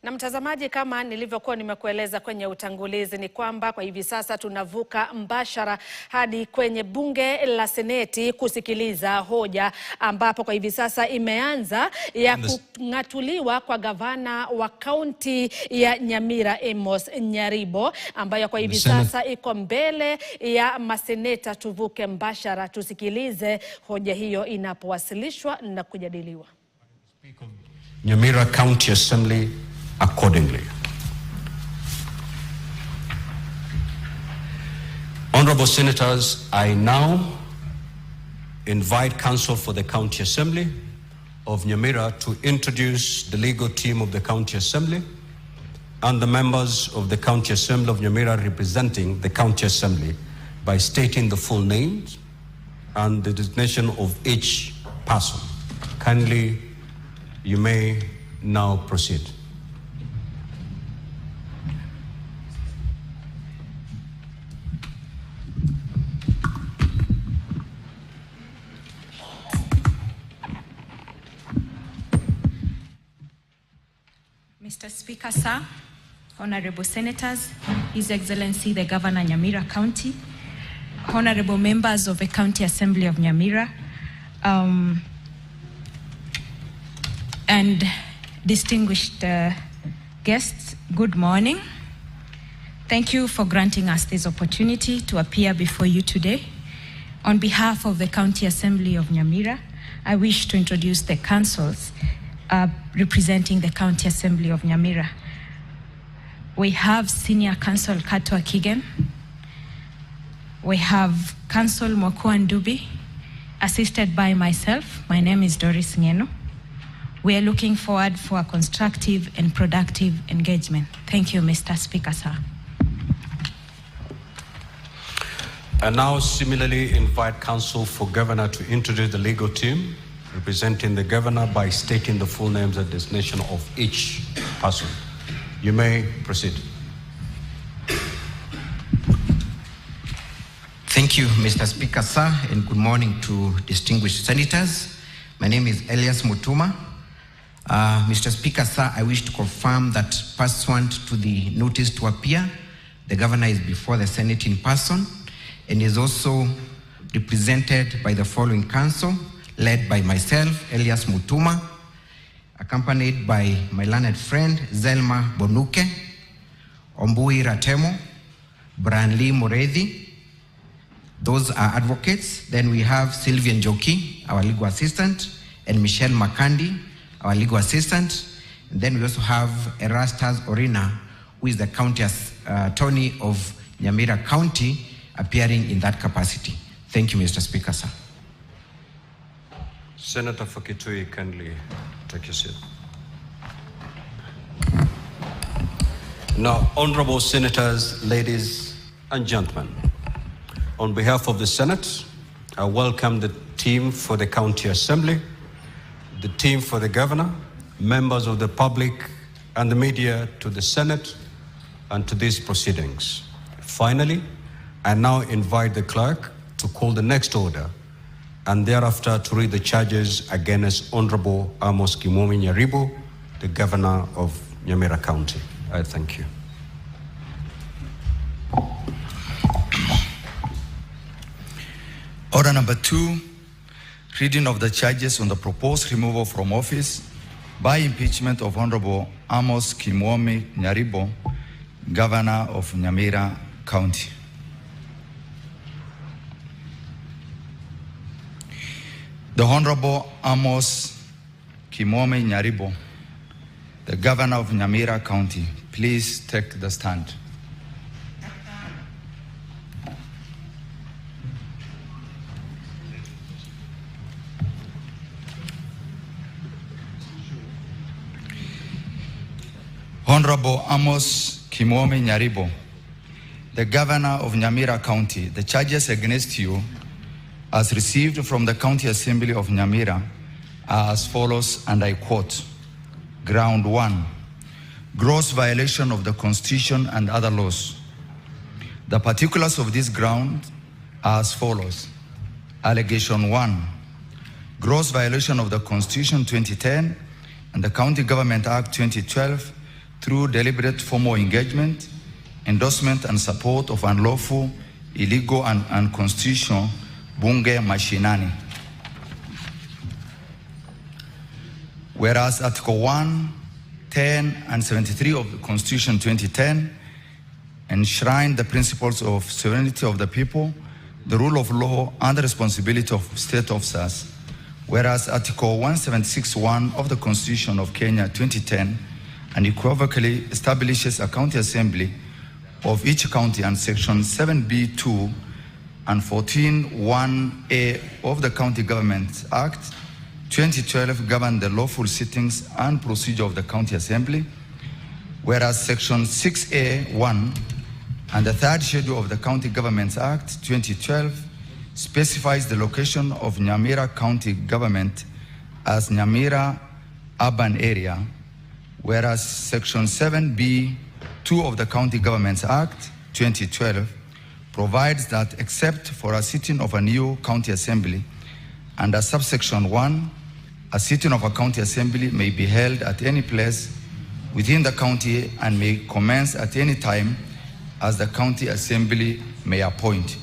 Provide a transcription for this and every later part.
Na mtazamaji, kama nilivyokuwa nimekueleza kwenye utangulizi, ni kwamba kwa hivi sasa tunavuka mbashara hadi kwenye bunge la Seneti kusikiliza hoja ambapo kwa hivi sasa imeanza ya kung'atuliwa kwa gavana wa kaunti ya Nyamira Amos Nyaribo, ambayo kwa hivi sasa iko mbele ya maseneta. Tuvuke mbashara tusikilize hoja hiyo inapowasilishwa na kujadiliwa. Nyamira County Assembly accordingly. Honorable Senators, I now invite Counsel for the County Assembly of Nyamira to introduce the legal team of the County Assembly and the members of the County Assembly of Nyamira representing the County Assembly by stating the full names and the designation of each person. Kindly, you may now proceed. Mr. Speaker, sir, honorable senators, His Excellency the Governor Nyamira County, honorable members of the County Assembly of Nyamira, and distinguished guests, good morning. Thank you for granting us this opportunity to appear before you today. On behalf of the County Assembly of Nyamira, I wish to introduce the councils representing the County Assembly of Nyamira. We have Senior Counsel Katwa Kigen. We have Counsel Mokua Ndubi, assisted by myself. My name is Doris Ngeno. We are looking forward for a constructive and productive engagement. Thank you, Mr. Speaker, sir. I now similarly invite Counsel for Governor to introduce the legal team representing the Governor by stating the full names and designation of each person. You may proceed. Thank you, Mr. Speaker, sir, and good morning to distinguished senators. My name is Elias Mutuma. Mr. Speaker, sir, I wish to confirm that pursuant to the notice to appear, the Governor is before the Senate in person and is also represented by the following council, led by myself, Elias Mutuma, accompanied by my learned friend, Zelma Bonuke, Ombui Ratemo, Branley Mureithi. Those are advocates. Then we have Sylvia Njoki, our legal assistant, and Michelle Makandi, our legal assistant. And then we also have Erastus Orina, who is the county attorney of Nyamira County, appearing in that capacity. Thank you, Mr. Speaker, sir. Senator Fakitui, kindly take your seat. Now, honorable senators, ladies and gentlemen, on behalf of the Senate, I welcome the team for the County Assembly, the team for the Governor, members of the public and the media to the Senate and to these proceedings. Finally, I now invite the clerk to call the next order and thereafter to read the charges against Honorable Amos Nyaribo, the Governor of Nyamira County. I thank you. Order number 2, reading of the charges on the proposed removal from office by impeachment of Honorable Amos Nyaribo, Governor of Nyamira County. The Honorable Amos Nyaribo, the Governor of Nyamira County, please take the stand. Honorable Amos Nyaribo, the Governor of Nyamira County, the charges against you as received from the County Assembly of Nyamira are as follows, and I quote: Ground 1, gross violation of the Constitution and other laws. The particulars of this ground are as follows. Allegation 1, gross violation of the Constitution 2010 and the County Government Act 2012 through deliberate formal engagement, endorsement and support of unlawful, illegal and unconstitutional bunge mashinani. Whereas Article 1, 10 and 73 of the Constitution 2010 enshrine the principles of sovereignty of the people, the rule of law and the responsibility of state officers, whereas Article 176(1) of the Constitution of Kenya 2010 unequivocally establishes a county assembly of each county, and Section 7B(2) and 14(1)(a) of the County Government Act 2012 govern the lawful sittings and procedure of the county assembly, whereas Section 6A(1) and the third schedule of the County Governments Act 2012 specifies the location of Nyamira County Government as Nyamira Urban Area, whereas Section 7B(2) of the County Governments Act 2012 provides that except for a sitting of a new county assembly, under subsection 1, a sitting of a county assembly may be held at any place within the county and may commence at any time as the county assembly may appoint.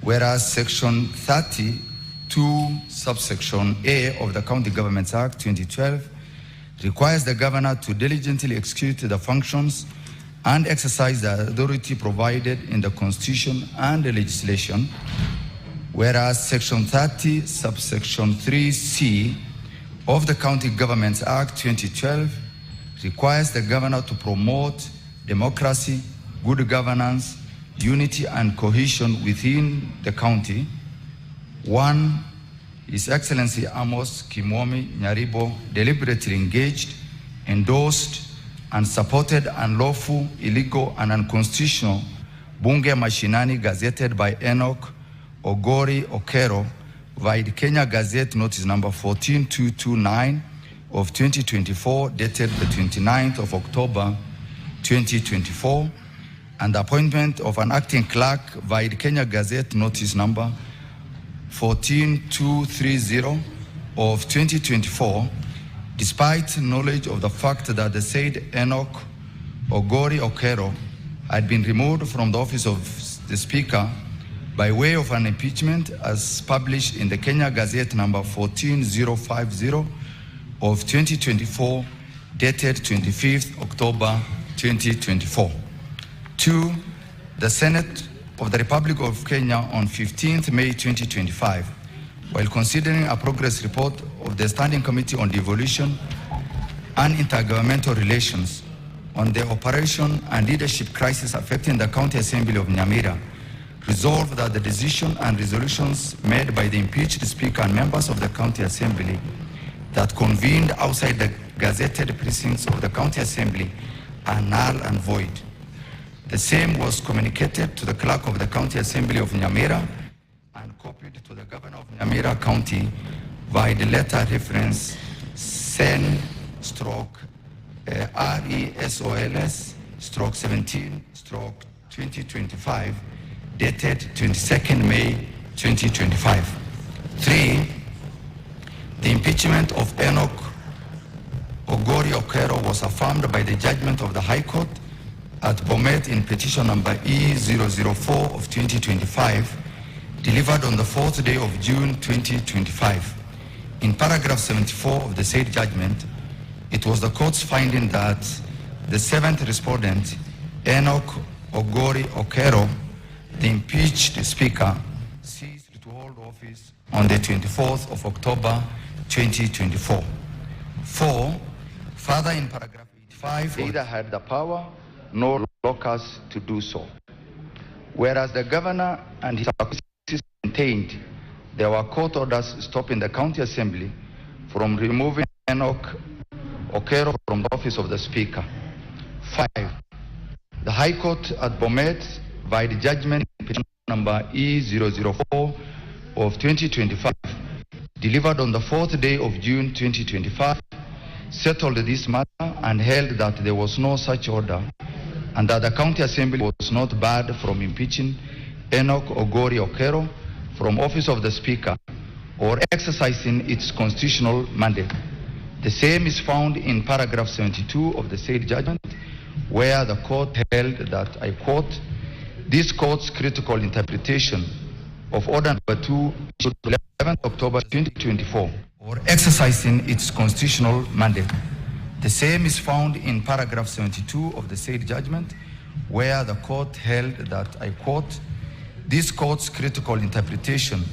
Whereas Section 32, subsection A of the County Governments Act 2012 requires the governor to diligently execute the functions and exercise the authority provided in the Constitution and the legislation, whereas Section 30, subsection 3C of the County Governments Act 2012 requires the governor to promote democracy, good governance, unity and cohesion within the county. 1. His Excellency Amos Kimomi Nyaribo deliberately engaged, endorsed, and supported unlawful, illegal, and unconstitutional bunge mashinani gazetted by Enoch Ogori Okero via Kenya Gazette Notice number 14229 of 2024, dated the 29th of October 2024, and the appointment of an acting clerk via Kenya Gazette Notice number 14230 of 2024, despite knowledge of the fact that the said Enoch Ogori Okero had been removed from the office of the Speaker by way of an impeachment as published in the Kenya Gazette number 14050 of 2024, dated 25th October 2024. 2. The Senate of the Republic of Kenya on 15th May 2025, while considering a progress report of the Standing Committee on Devolution and Intergovernmental Relations on the operation and leadership crisis affecting the County Assembly of Nyamira, resolved that the decision and resolutions made by the impeached Speaker and members of the County Assembly that convened outside the gazetted precincts of the County Assembly are null and void. The same was communicated to the Clerk of the County Assembly of Nyamira and copied to the Governor of Nyamira County via the letter reference SEN/RESOLS/17/2025, dated 22nd May 2025. 3. The impeachment of Enoch Ogori Okero was affirmed by the judgment of the High Court at Bomet in petition number E004 of 2025, delivered on the 4th day of June 2025. In paragraph 74 of the said judgment, it was the court's finding that the 7th respondent, Enoch Ogori Okero, the impeached Speaker, ceased to hold office on the 24th of October 2024. 4. Further, in paragraph 85, neither had the power nor locus to do so. Whereas the governor and his associates maintained there were court orders stopping the county assembly from removing Enoch Okero from the office of the Speaker. 5. The High Court at Bomet, by the judgment petition number E004 of 2025, delivered on the 4th day of June 2025, settled this matter and held that there was no such order and that the county assembly was not barred from impeaching Enoch Ogori Okero from office of the Speaker or exercising its constitutional mandate. The same is found in paragraph 72 of the said judgment, where the court held that, I quote, "This court's critical interpretation of Order Number 2 issued 11th October 2024 or exercising its constitutional mandate." The same is found in paragraph 72 of the said judgment, where the court held that, I quote, "This court's critical interpretation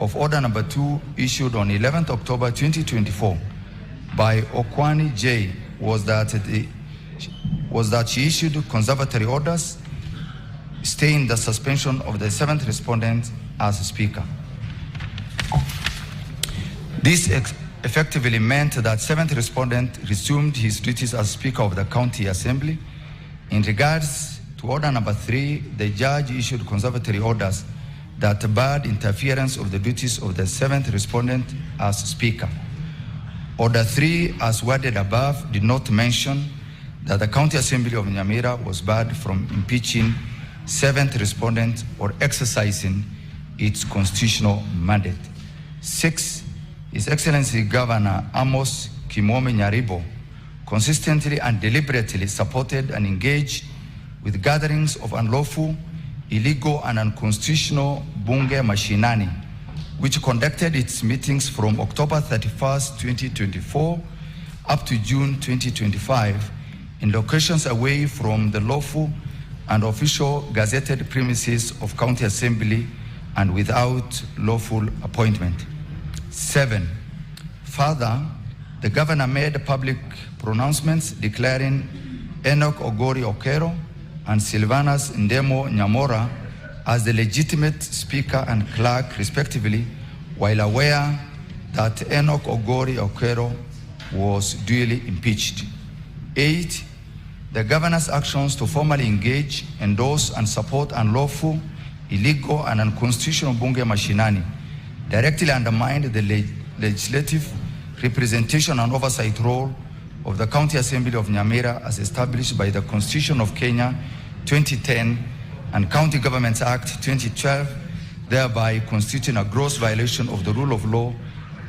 of Order Number 2 issued on 11th October 2024 by Okwani J. was that she issued conservatory orders staying the suspension of the 7th respondent as Speaker. This effectively meant that 7th respondent resumed his duties as Speaker of the County Assembly. In regards to Order Number 3, the judge issued conservatory orders that barred interference of the duties of the 7th respondent as Speaker. Order 3, as worded above, did not mention that the County Assembly of Nyamira was barred from impeaching 7th respondent or exercising its constitutional mandate. 6, His Excellency Governor Amos Kimomi Nyaribo consistently and deliberately supported and engaged with gatherings of unlawful, illegal and unconstitutional bunge mashinani, which conducted its meetings from October 31st, 2024 up to June 2025 in locations away from the lawful and official gazetted premises of County Assembly and without lawful appointment. 7, further, the Governor made public pronouncements declaring Enoch Ogori Okero and Silvanus Ndemo Nyamora as the legitimate Speaker and Clerk, respectively, while aware that Enoch Ogori Okero was duly impeached. 8, the Governor's actions to formally engage, endorse, and support unlawful, illegal, and unconstitutional bunge mashinani directly undermined the legislative representation and oversight role of the County Assembly of Nyamira as established by the Constitution of Kenya 2010 and County Governments Act 2012, thereby constituting a gross violation of the rule of law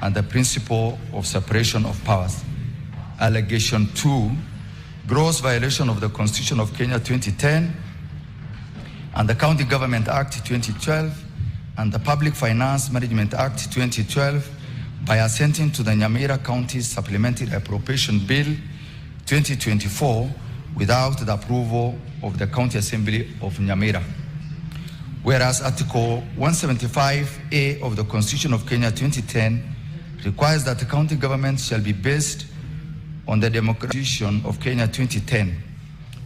and the principle of separation of powers. Allegation 2, gross violation of the Constitution of Kenya 2010 and the County Government Act 2012 and the Public Finance Management Act 2012 by assenting to the Nyamira County Supplementary Appropriation Bill 2024 without the approval of the County Assembly of Nyamira. Whereas Article 175A of the Constitution of Kenya 2010 requires that the county government shall be based on the Constitution of Kenya 2010,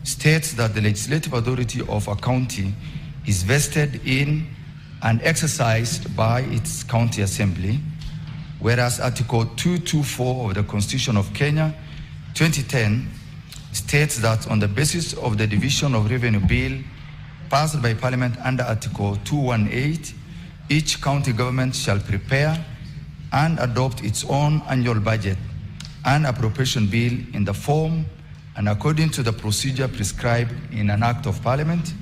states that the legislative authority of a county is vested in and exercised by its county assembly, whereas Article 224 of the Constitution of Kenya 2010 states that on the basis of the Division of Revenue Bill passed by Parliament under Article 218, each county government shall prepare and adopt its own annual budget and appropriation bill in the form and according to the procedure prescribed in an Act of Parliament,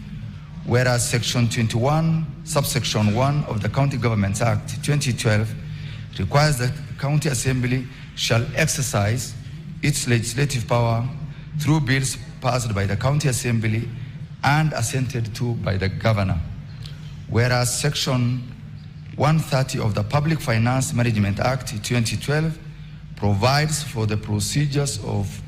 whereas Section 21, subsection 1 of the County Governments Act 2012 requires that the County Assembly shall exercise its legislative power through bills passed by the County Assembly and assented to by the Governor, whereas Section 130 of the Public Finance Management Act 2012 provides for the procedures of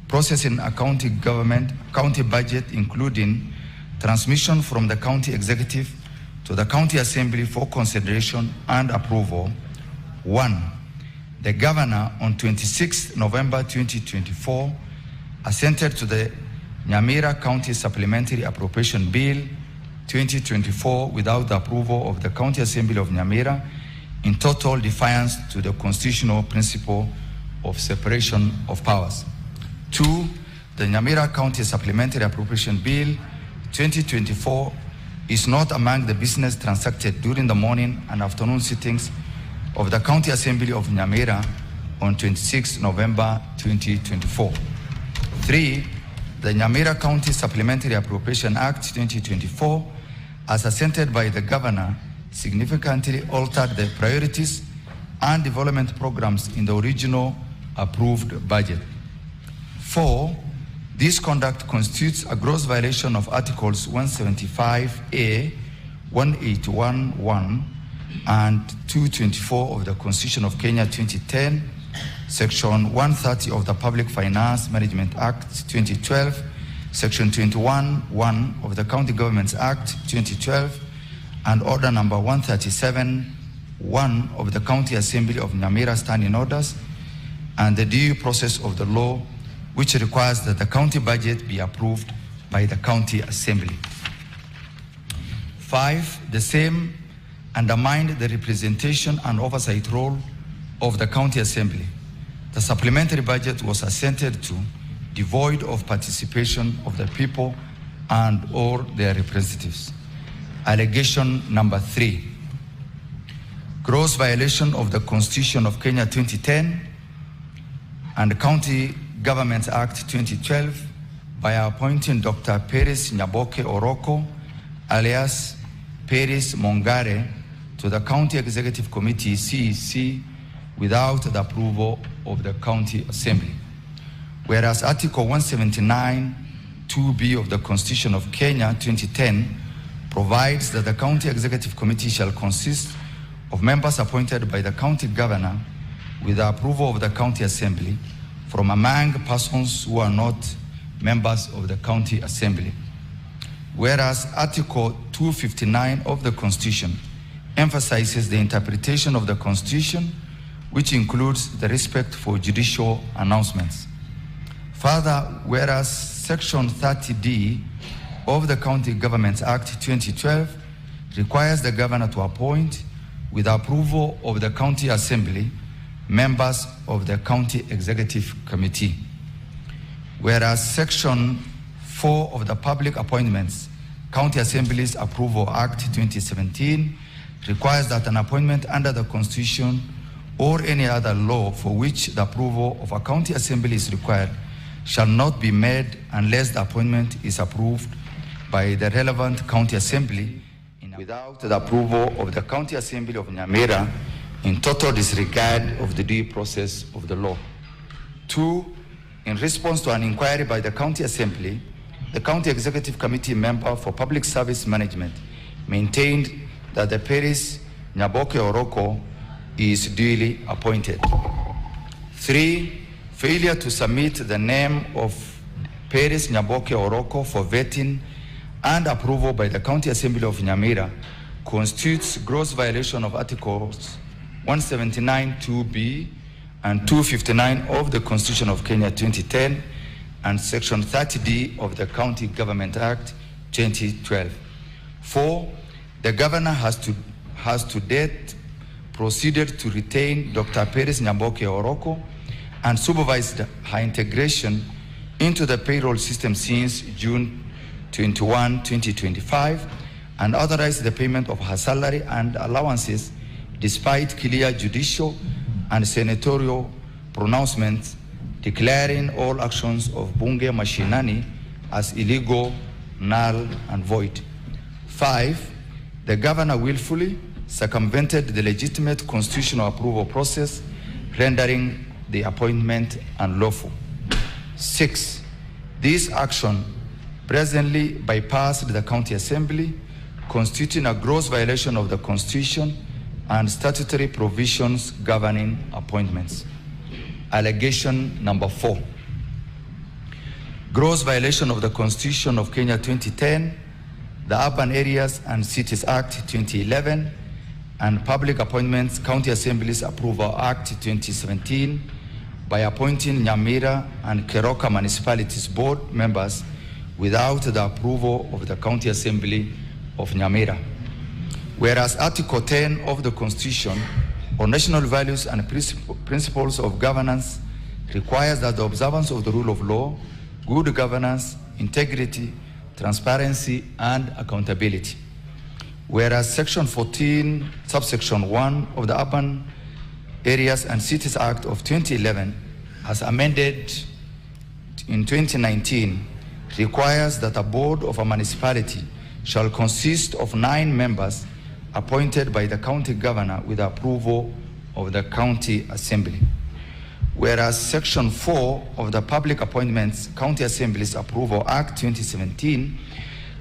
processing a county budget, including transmission from the county executive to the county assembly for consideration and approval. 1. The Governor on 26 November 2024 assented to the Nyamira County Supplementary Appropriation Bill 2024 without the approval of the County Assembly of Nyamira, in total defiance to the constitutional principle of separation of powers. 2. The Nyamira County Supplementary Appropriation Bill 2024 is not among the business transacted during the morning and afternoon sittings of the County Assembly of Nyamira on 26 November 2024. 3. The Nyamira County Supplementary Appropriation Act 2024, as assented by the Governor, significantly altered the priorities and development programs in the original approved budget. 4, this conduct constitutes a gross violation of Articles 175A, 181(1), and 224 of the Constitution of Kenya 2010, Section 130 of the Public Finance Management Act 2012, Section 21(1) of the County Governments Act 2012, and Order Number 137(1) of the County Assembly of Nyamira Standing Orders, and the due process of the law, which requires that the county budget be approved by the County Assembly. 5, the same undermined the representation and oversight role of the County Assembly. The supplementary budget was assented to, devoid of participation of the people and or their representatives. Allegation number 3, gross violation of the Constitution of Kenya 2010 and the County Governments Act 2012 by appointing Dr. Peris Nyaboke Oroko, alias Peris Mongare, to the County Executive Committee, CEC, without the approval of the County Assembly. Whereas Article 179, 2B of the Constitution of Kenya 2010 provides that the County Executive Committee shall consist of members appointed by the County Governor with the approval of the County Assembly from among persons who are not members of the County Assembly. Whereas Article 259 of the Constitution emphasizes the interpretation of the Constitution, which includes the respect for judicial announcements. Further, whereas Section 30D of the County Governments Act 2012 requires the Governor to appoint, with approval of the County Assembly, members of the County Executive Committee. Whereas Section 4 of the Public Appointments, County Assemblies Approval Act 2017 requires that an appointment under the Constitution or any other law for which the approval of a county assembly is required shall not be made unless the appointment is approved by the relevant county assembly without the approval of the County Assembly of Nyamira, in total disregard of the due process of the law. 2, in response to an inquiry by the County Assembly, the County Executive Committee member for Public Service Management maintained that the Peris Nyaboke Oroko is duly appointed. 3, failure to submit the name of Peris Nyaboke Oroko for vetting and approval by the County Assembly of Nyamira constitutes gross violation of Articles 179 2B and 259 of the Constitution of Kenya 2010 and Section 30D of the County Government Act 2012. 4, the Governor has to date proceeded to retain Dr. Peris Nyaboke Oroko and supervised her integration into the payroll system since June 21, 2025, and authorized the payment of her salary and allowances despite clear judicial and senatorial pronouncements declaring all actions of Bunge Mashinani as illegal, null, and void. 5, the Governor willfully circumvented the legitimate constitutional approval process, rendering the appointment unlawful. 6, this action presently bypassed the County Assembly, constituting a gross violation of the Constitution and statutory provisions governing appointments. Allegation number 4, gross violation of the Constitution of Kenya 2010, the Urban Areas and Cities Act 2011, and Public Appointments County Assemblies Approval Act 2017 by appointing Nyamira and Keroka Municipalities Board members without the approval of the County Assembly of Nyamira. Whereas Article 10 of the Constitution on national values and principles of governance requires that the observance of the rule of law, good governance, integrity, transparency, and accountability. Whereas Section 14, subsection 1 of the Urban Areas and Cities Act of 2011, as amended in 2019, requires that a board of a municipality shall consist of 9 members appointed by the county governor with approval of the county assembly. Whereas Section 4 of the Public Appointments County Assemblies Approval Act 2017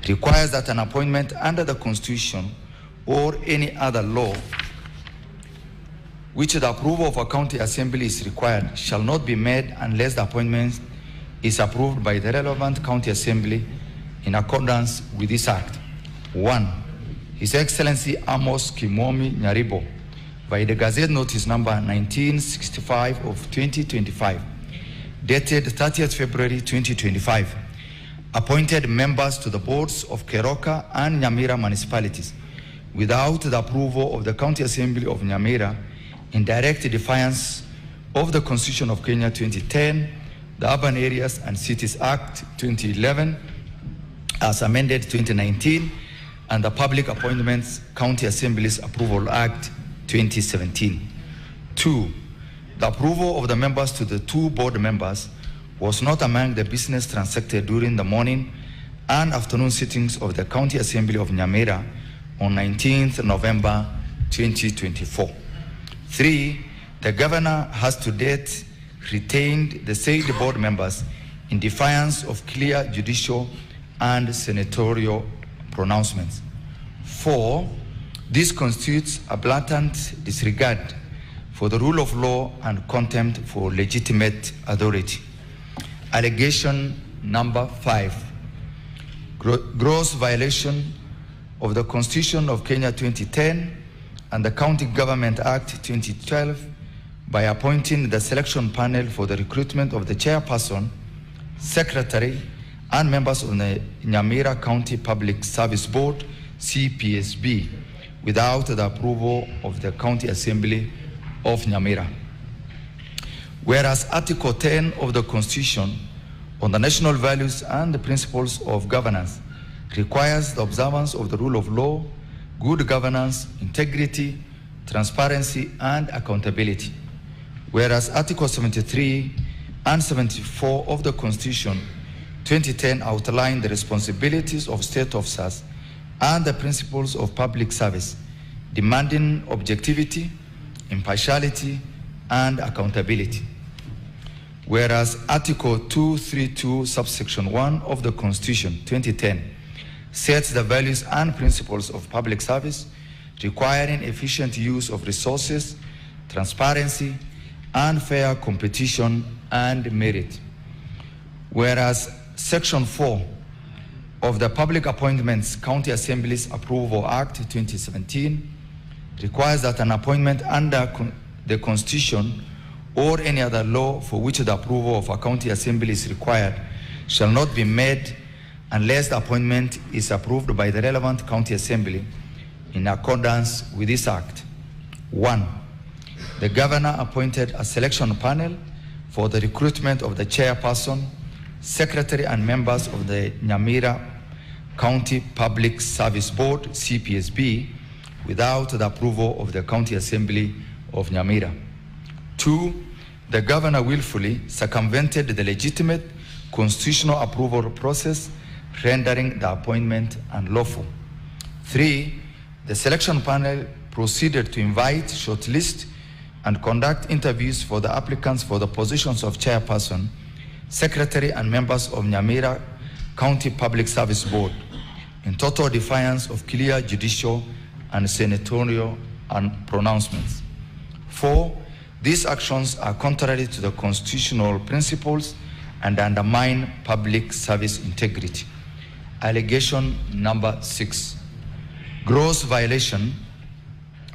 requires that an appointment under the Constitution or any other law which the approval of a county assembly is required shall not be made unless the appointment is approved by the relevant county assembly in accordance with this act. 1. His Excellency Amos Kimomi Nyaribo, by the Gazette Notice number 1965 of 2025, dated 30th February 2025, appointed members to the boards of Keroka and Nyamira municipalities without the approval of the County Assembly of Nyamira, in direct defiance of the Constitution of Kenya 2010, the Urban Areas and Cities Act 2011, as amended 2019, and the Public Appointments County Assemblies Approval Act 2017. 2. The approval of the members to the 2 board members was not among the business transacted during the morning and afternoon sittings of the County Assembly of Nyamira on 19th November 2024. 3. The governor has to date retained the said board members in defiance of clear judicial and senatorial pronouncements. 4. This constitutes a blatant disregard for the rule of law and contempt for legitimate authority. Allegation number 5. Gross violation of the Constitution of Kenya 2010 and the County Government Act 2012 by appointing the selection panel for the recruitment of the chairperson, secretary, and members of the Nyamira County Public Service Board, CPSB, without the approval of the County Assembly of Nyamira. Whereas Article 10 of the Constitution on the national values and the principles of governance requires the observance of the rule of law, good governance, integrity, transparency, and accountability. Whereas Article 73 and 74 of the Constitution 2010 outline the responsibilities of state officers and the principles of public service, demanding objectivity, impartiality, and accountability. Whereas Article 232, subsection 1 of the Constitution 2010 sets the values and principles of public service, requiring efficient use of resources, transparency, and fair competition and merit. Whereas Section 4 of the Public Appointments County Assemblies Approval Act 2017 requires that an appointment under the Constitution or any other law for which the approval of a county assembly is required shall not be made unless the appointment is approved by the relevant county assembly in accordance with this act. 1. The governor appointed a selection panel for the recruitment of the chairperson, secretary, and members of the Nyamira County Public Service Board, CPSB, without the approval of the County Assembly of Nyamira. 2. The governor willfully circumvented the legitimate constitutional approval process, rendering the appointment unlawful. 3. The selection panel proceeded to invite, shortlist, and conduct interviews for the applicants for the positions of chairperson, secretary, and members of Nyamira County Public Service Board, in total defiance of clear judicial and senatorial pronouncements. 4. These actions are contrary to the constitutional principles and undermine public service integrity. Allegation number 6. Gross violation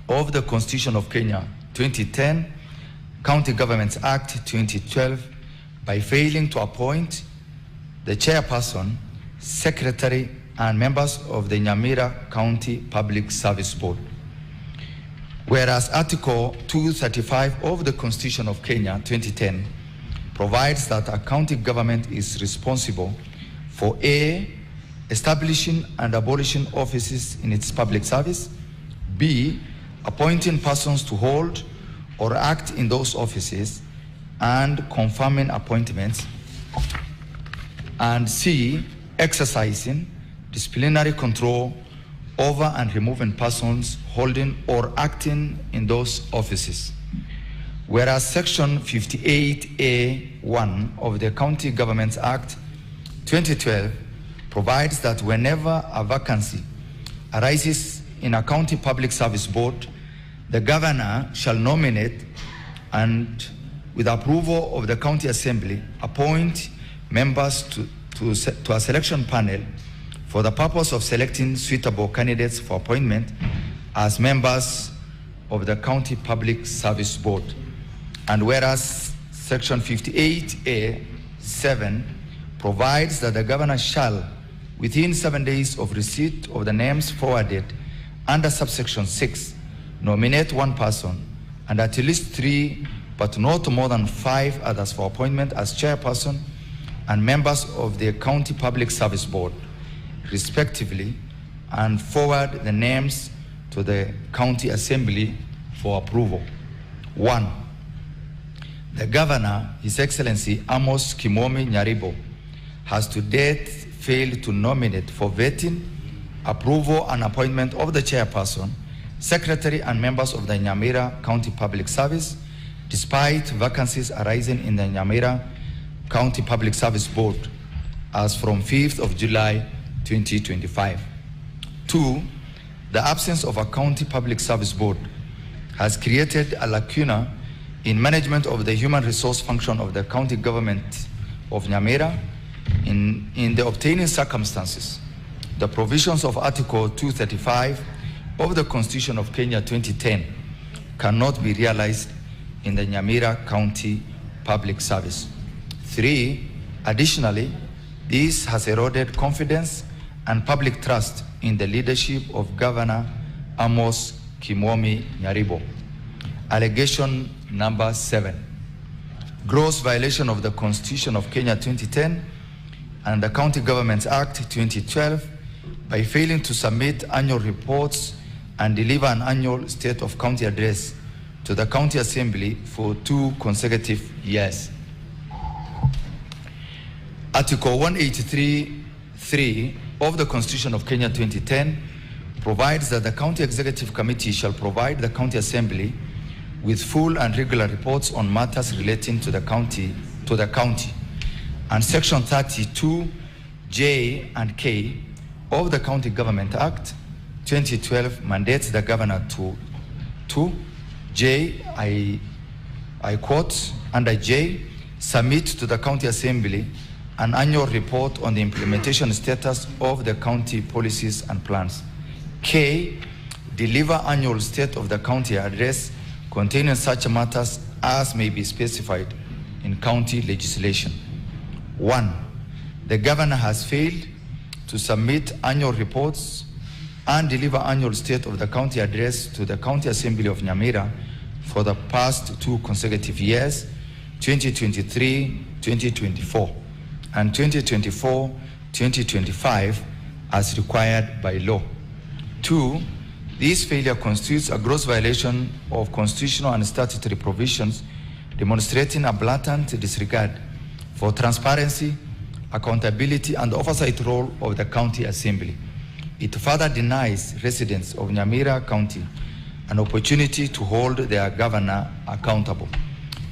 of the Constitution of Kenya 2010, County Governments Act 2012 by failing to appoint the chairperson, secretary, and members of the Nyamira County Public Service Board. Whereas Article 235 of the Constitution of Kenya 2010 provides that a county government is responsible for A, establishing and abolishing offices in its public service, B, appointing persons to hold or act in those offices and confirming appointments, and C, exercising disciplinary control over and removing persons holding or acting in those offices. Whereas Section 58A(1) of the County Governments Act 2012 provides that whenever a vacancy arises in a county public service board, the governor shall nominate and, with approval of the county assembly, appoint members to a selection panel for the purpose of selecting suitable candidates for appointment as members of the county public service board. And whereas Section 58A(7) provides that the governor shall, within 7 days of receipt of the names forwarded under subsection 6, nominate one person and at least 3, but not more than 5 others for appointment as chairperson and members of the county public service board, respectively, and forward the names to the county assembly for approval. 1. The governor, His Excellency Amos Kimomi Nyaribo, has to date failed to nominate for vetting, approval, and appointment of the chairperson, secretary, and members of the Nyamira County Public Service, despite vacancies arising in the Nyamira County Public Service Board as from 5th of July 2025. 2. The absence of a county public service board has created a lacuna in management of the human resource function of the county government of Nyamira. In the obtaining circumstances, the provisions of Article 235 of the Constitution of Kenya 2010 cannot be realized in the Nyamira County Public Service. 3. Additionally, this has eroded confidence and public trust in the leadership of Governor Amos Kimomi Nyaribo. Allegation number 7. Gross violation of the Constitution of Kenya 2010 and the County Governments Act 2012 by failing to submit annual reports and deliver an annual State of County address to the County Assembly for 2 consecutive years. Article 183(3) of the Constitution of Kenya 2010 provides that the County Executive Committee shall provide the County Assembly with full and regular reports on matters relating to the county. And Section 32J and K of the County Government Act 2012 mandates the governor to J, I quote, under J, submit to the County Assembly an annual report on the implementation status of the county policies and plans. K, deliver annual State of the County address containing such matters as may be specified in county legislation. 1. The governor has failed to submit annual reports and deliver annual State of the County address to the County Assembly of Nyamira for the past 2 consecutive years, 2023-2024 and 2024-2025 as required by law. 2. This failure constitutes a gross violation of constitutional and statutory provisions demonstrating a blatant disregard for transparency, accountability, and oversight role of the County Assembly. It further denies residents of Nyamira County an opportunity to hold their governor accountable.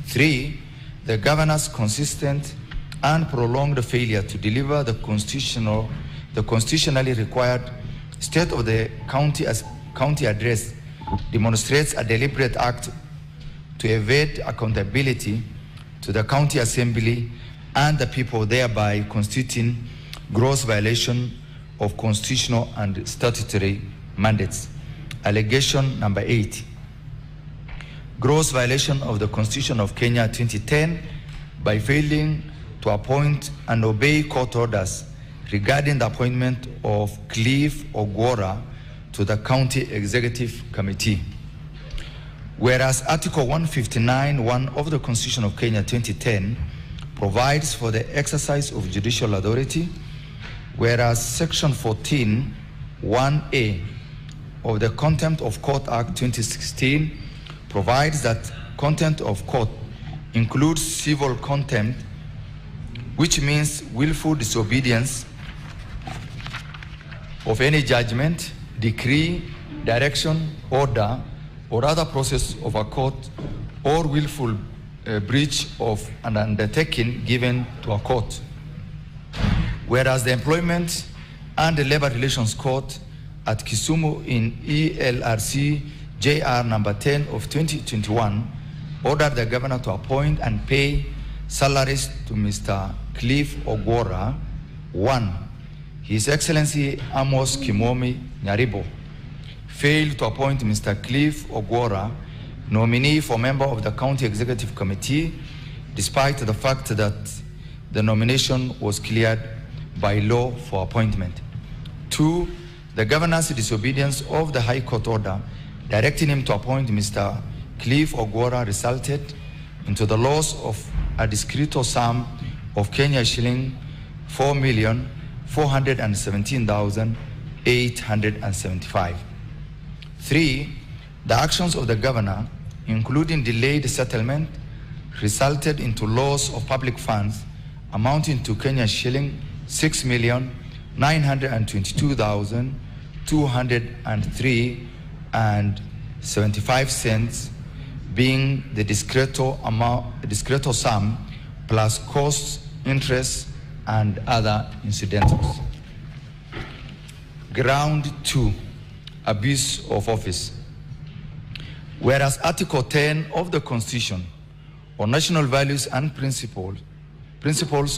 3. The governor's consistent and prolonged failure to deliver the constitutionally required State of the County address demonstrates a deliberate act to evade accountability to the County Assembly and the people, thereby constituting gross violation of constitutional and statutory mandates. Allegation number 8. Gross violation of the Constitution of Kenya 2010 by failing to appoint and obey court orders regarding the appointment of Cliff Ogwora to the County Executive Committee. Whereas Article 159(1) of the Constitution of Kenya 2010 provides for the exercise of judicial authority, whereas Section 14(1)(a) of the Contempt of Court Act 2016 provides that contempt of court includes civil contempt, which means willful disobedience of any judgment, decree, direction, order, or other process of a court or willful breach of an undertaking given to a court. Whereas the Employment and the Labor Relations Court at Kisumu in ELRC JR number 10 of 2021 ordered the governor to appoint and pay salaries to Mr. Cliff Ogwora. 1. His Excellency Amos Kimomi Nyaribo failed to appoint Mr. Cliff Ogwora nominee for member of the County Executive Committee, despite the fact that the nomination was cleared by law for appointment. 2. The governor's disobedience of the High Court order directing him to appoint Mr. Cliff Ogwora resulted into the loss of a discreet sum of Kenya shilling 4,417,875. 3. The actions of the governor, including delayed settlement, resulted into loss of public funds amounting to Kenya shilling 6,922,203.75, being the discreto sum plus costs, interest, and other incidentals. Ground 2, abuse of office. Whereas Article 10 of the Constitution on national values and principles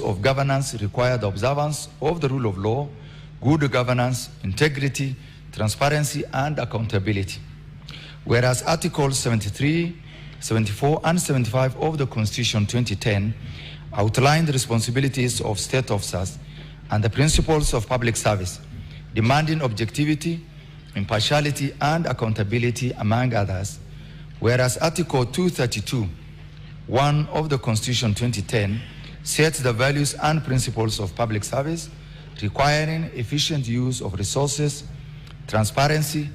of governance require the observance of the rule of law, good governance, integrity, transparency, and accountability. Whereas Articles 73, 74, and 75 of the Constitution 2010 outline the responsibilities of state officers and the principles of public service, demanding objectivity, impartiality, and accountability, among others. Whereas Article 232, 1 of the Constitution 2010 sets the values and principles of public service, requiring efficient use of resources, transparency,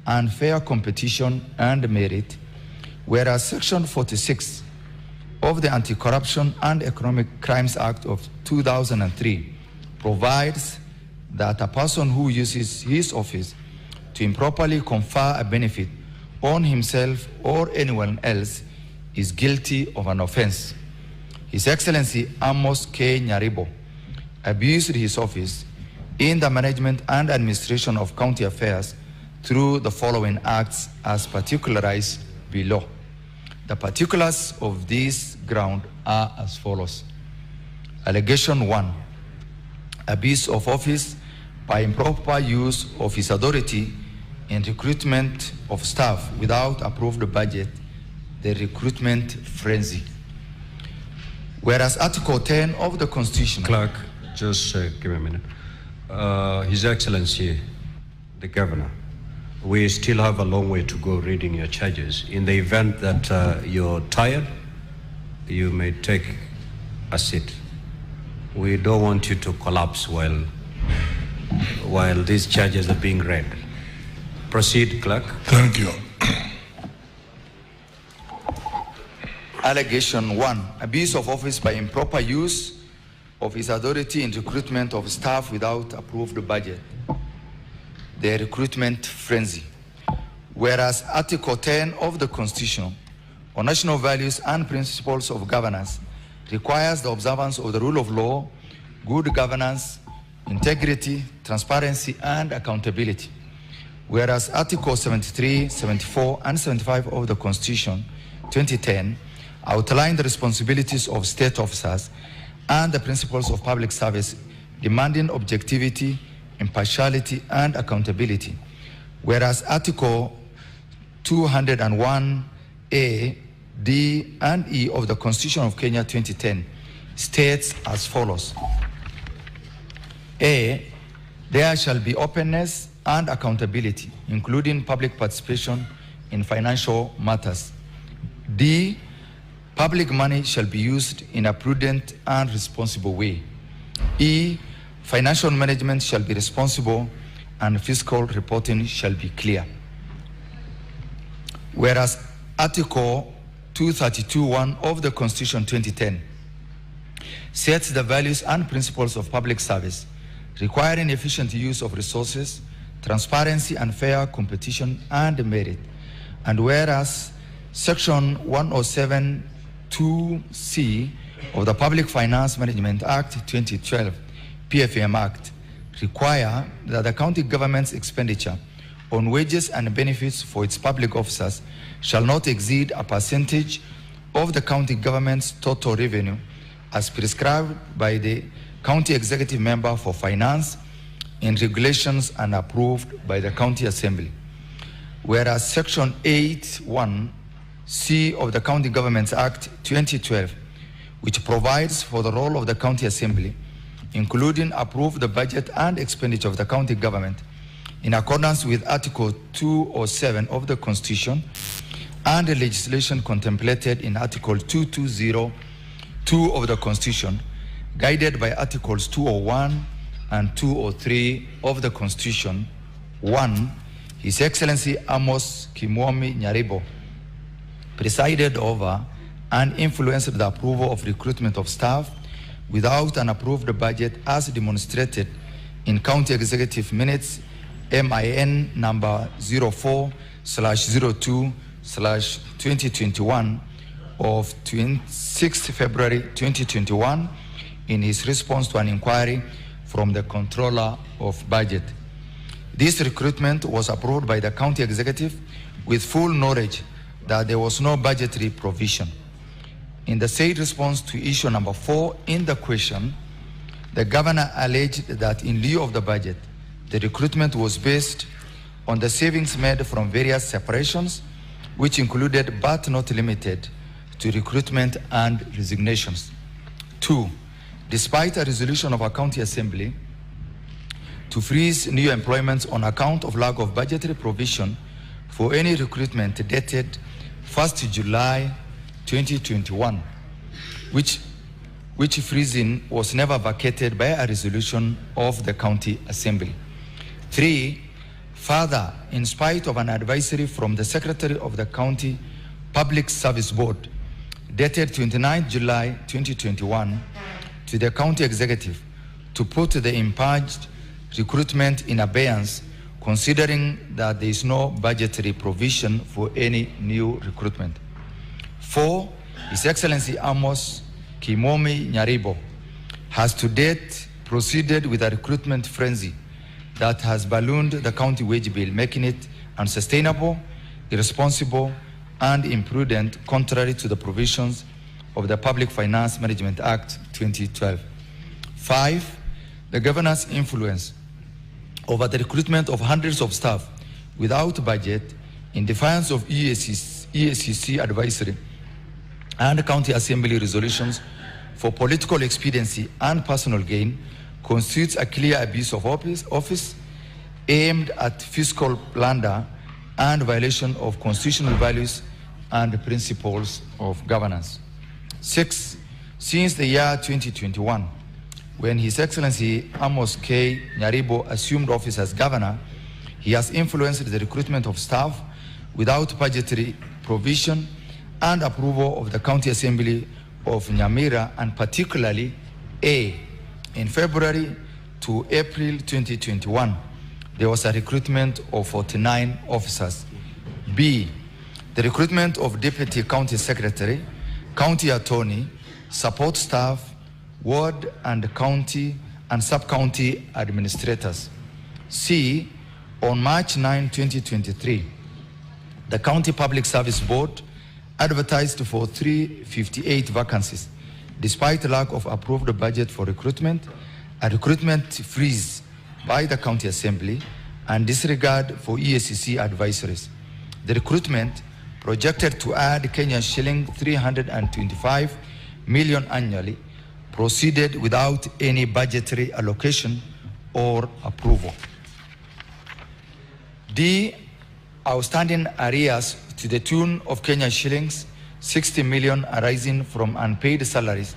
and fair competition and merit. Whereas Section 46 of the Anti-Corruption and Economic Crimes Act of 2003 provides that a person who uses his office to improperly confer a benefit on himself or anyone else is guilty of an offense. His Excellency Amos K. Nyaribo abused his office in the management and administration of county affairs through the following acts as particularized below. The particulars of this ground are as follows. Allegation 1, abuse of office by improper use of his authority in recruitment of staff without approved budget, the recruitment frenzy. Whereas Article 10 of the Constitution... Clerk, just give me a minute. His Excellency, the Governor, we still have a long way to go reading your charges. In the event that you're tired, you may take a seat. We don't want you to collapse while these charges are being read. Proceed, Clerk. Thank you. Allegation 1, abuse of office by improper use of his authority in recruitment of staff without approved budget, the recruitment frenzy. Whereas Article 10 of the Constitution on national values and principles of governance requires the observance of the rule of law, good governance, integrity, transparency, and accountability. Whereas Article 73, 74, and 75 of the Constitution 2010 outline the responsibilities of state officers and the principles of public service, demanding objectivity, impartiality, and accountability. Whereas Article 201A, D, and E of the Constitution of Kenya 2010 states as follows. A, there shall be openness and accountability, including public participation in financial matters. D, public money shall be used in a prudent and responsible way. E, financial management shall be responsible and fiscal reporting shall be clear. Whereas Article 232(1) of the Constitution 2010 sets the values and principles of public service, requiring efficient use of resources, transparency and fair competition and merit. And whereas Section 107(2)(c) of the Public Finance Management Act 2012, PFM Act, require that the county government's expenditure on wages and benefits for its public officers shall not exceed a percentage of the county government's total revenue as prescribed by the county executive member for finance in regulations and approved by the county assembly. Whereas Section 8(1)(c) of the County Governments Act 2012, which provides for the role of the county assembly, including approve the budget and expenditure of the county government in accordance with Article 207 of the Constitution and the legislation contemplated in Article 2202 of the Constitution, guided by Articles 201 and 203 of the Constitution. 1. His Excellency Amos Kimomi Nyaribo presided over and influenced the approval of recruitment of staff without an approved budget as demonstrated in County Executive Minutes MIN number 04/02/2021 of 26 February 2021 in his response to an inquiry from the Controller of Budget. This recruitment was approved by the County Executive with full knowledge that there was no budgetary provision. In the said response to issue number 4 in the question, the Governor alleged that in lieu of the budget, the recruitment was based on the savings made from various separations, which included but not limited to recruitment and resignations. 2. Despite a resolution of a county assembly to freeze new employments on account of lack of budgetary provision for any recruitment dated 1st July 2021, which freezing was never vacated by a resolution of the county assembly. 3. Further, in spite of an advisory from the Secretary of the County Public Service Board dated 29 July 2021 to the County Executive to put the impurged recruitment in abeyance, considering that there is no budgetary provision for any new recruitment. 4. His Excellency Amos Kimomi Nyaribo has to date proceeded with a recruitment frenzy that has ballooned the county wage bill, making it unsustainable, irresponsible, and imprudent, contrary to the provisions of the Public Finance Management Act 2012. 5. The Governor's influence over the recruitment of hundreds of staff without budget, in defiance of EACC advisory and County Assembly resolutions for political expediency and personal gain, constitutes a clear abuse of office aimed at fiscal plunder and violation of constitutional values and principles of governance. 6. Since the year 2021, when His Excellency Amos K. Nyaribo assumed office as governor, he has influenced the recruitment of staff without budgetary provision and approval of the County Assembly of Nyamira, and particularly A. In February to April 2021, there was a recruitment of 49 officers. B. The recruitment of Deputy County Secretary, County Attorney, support staff, ward and county and sub-county administrators. C. On March 9, 2023, the County Public Service Board advertised for 358 vacancies, despite lack of approved budget for recruitment, a recruitment freeze by the County Assembly, and disregard for EACC advisories. The recruitment, projected to add Kenyan shilling 325 million annually, proceeded without any budgetary allocation or approval. D. Outstanding arrears to the tune of Kenyan shillings 60 million arising from unpaid salaries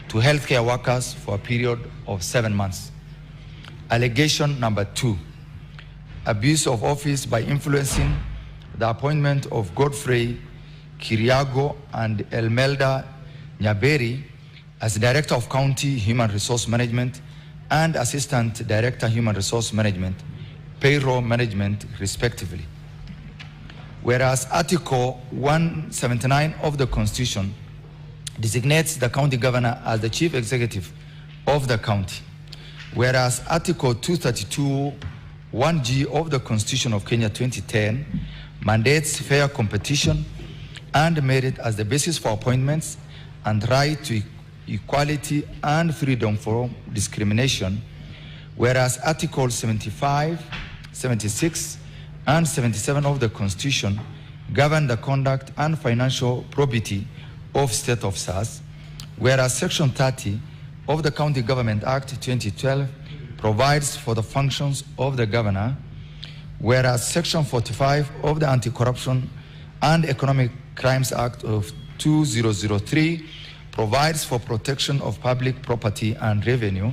to healthcare workers for a period of 7 months. Allegation number 2, abuse of office by influencing the appointment of Godfrey Kiriago and Elmelda Nyaberi as Director of County Human Resource Management and Assistant Director Human Resource Management, Payroll Management, respectively. Whereas Article 179 of the Constitution designates the county governor as the chief executive of the county. Whereas Article 232 1G of the Constitution of Kenya 2010 mandates fair competition and merit as the basis for appointments and right to equality and freedom from discrimination, whereas Articles 75, 76, and 77 of the Constitution govern the conduct and financial probity of state officers, whereas Section 30 of the County Government Act 2012 provides for the functions of the governor, whereas Section 45 of the Anti-Corruption and Economic Crimes Act of 2003 provides for protection of public property and revenue,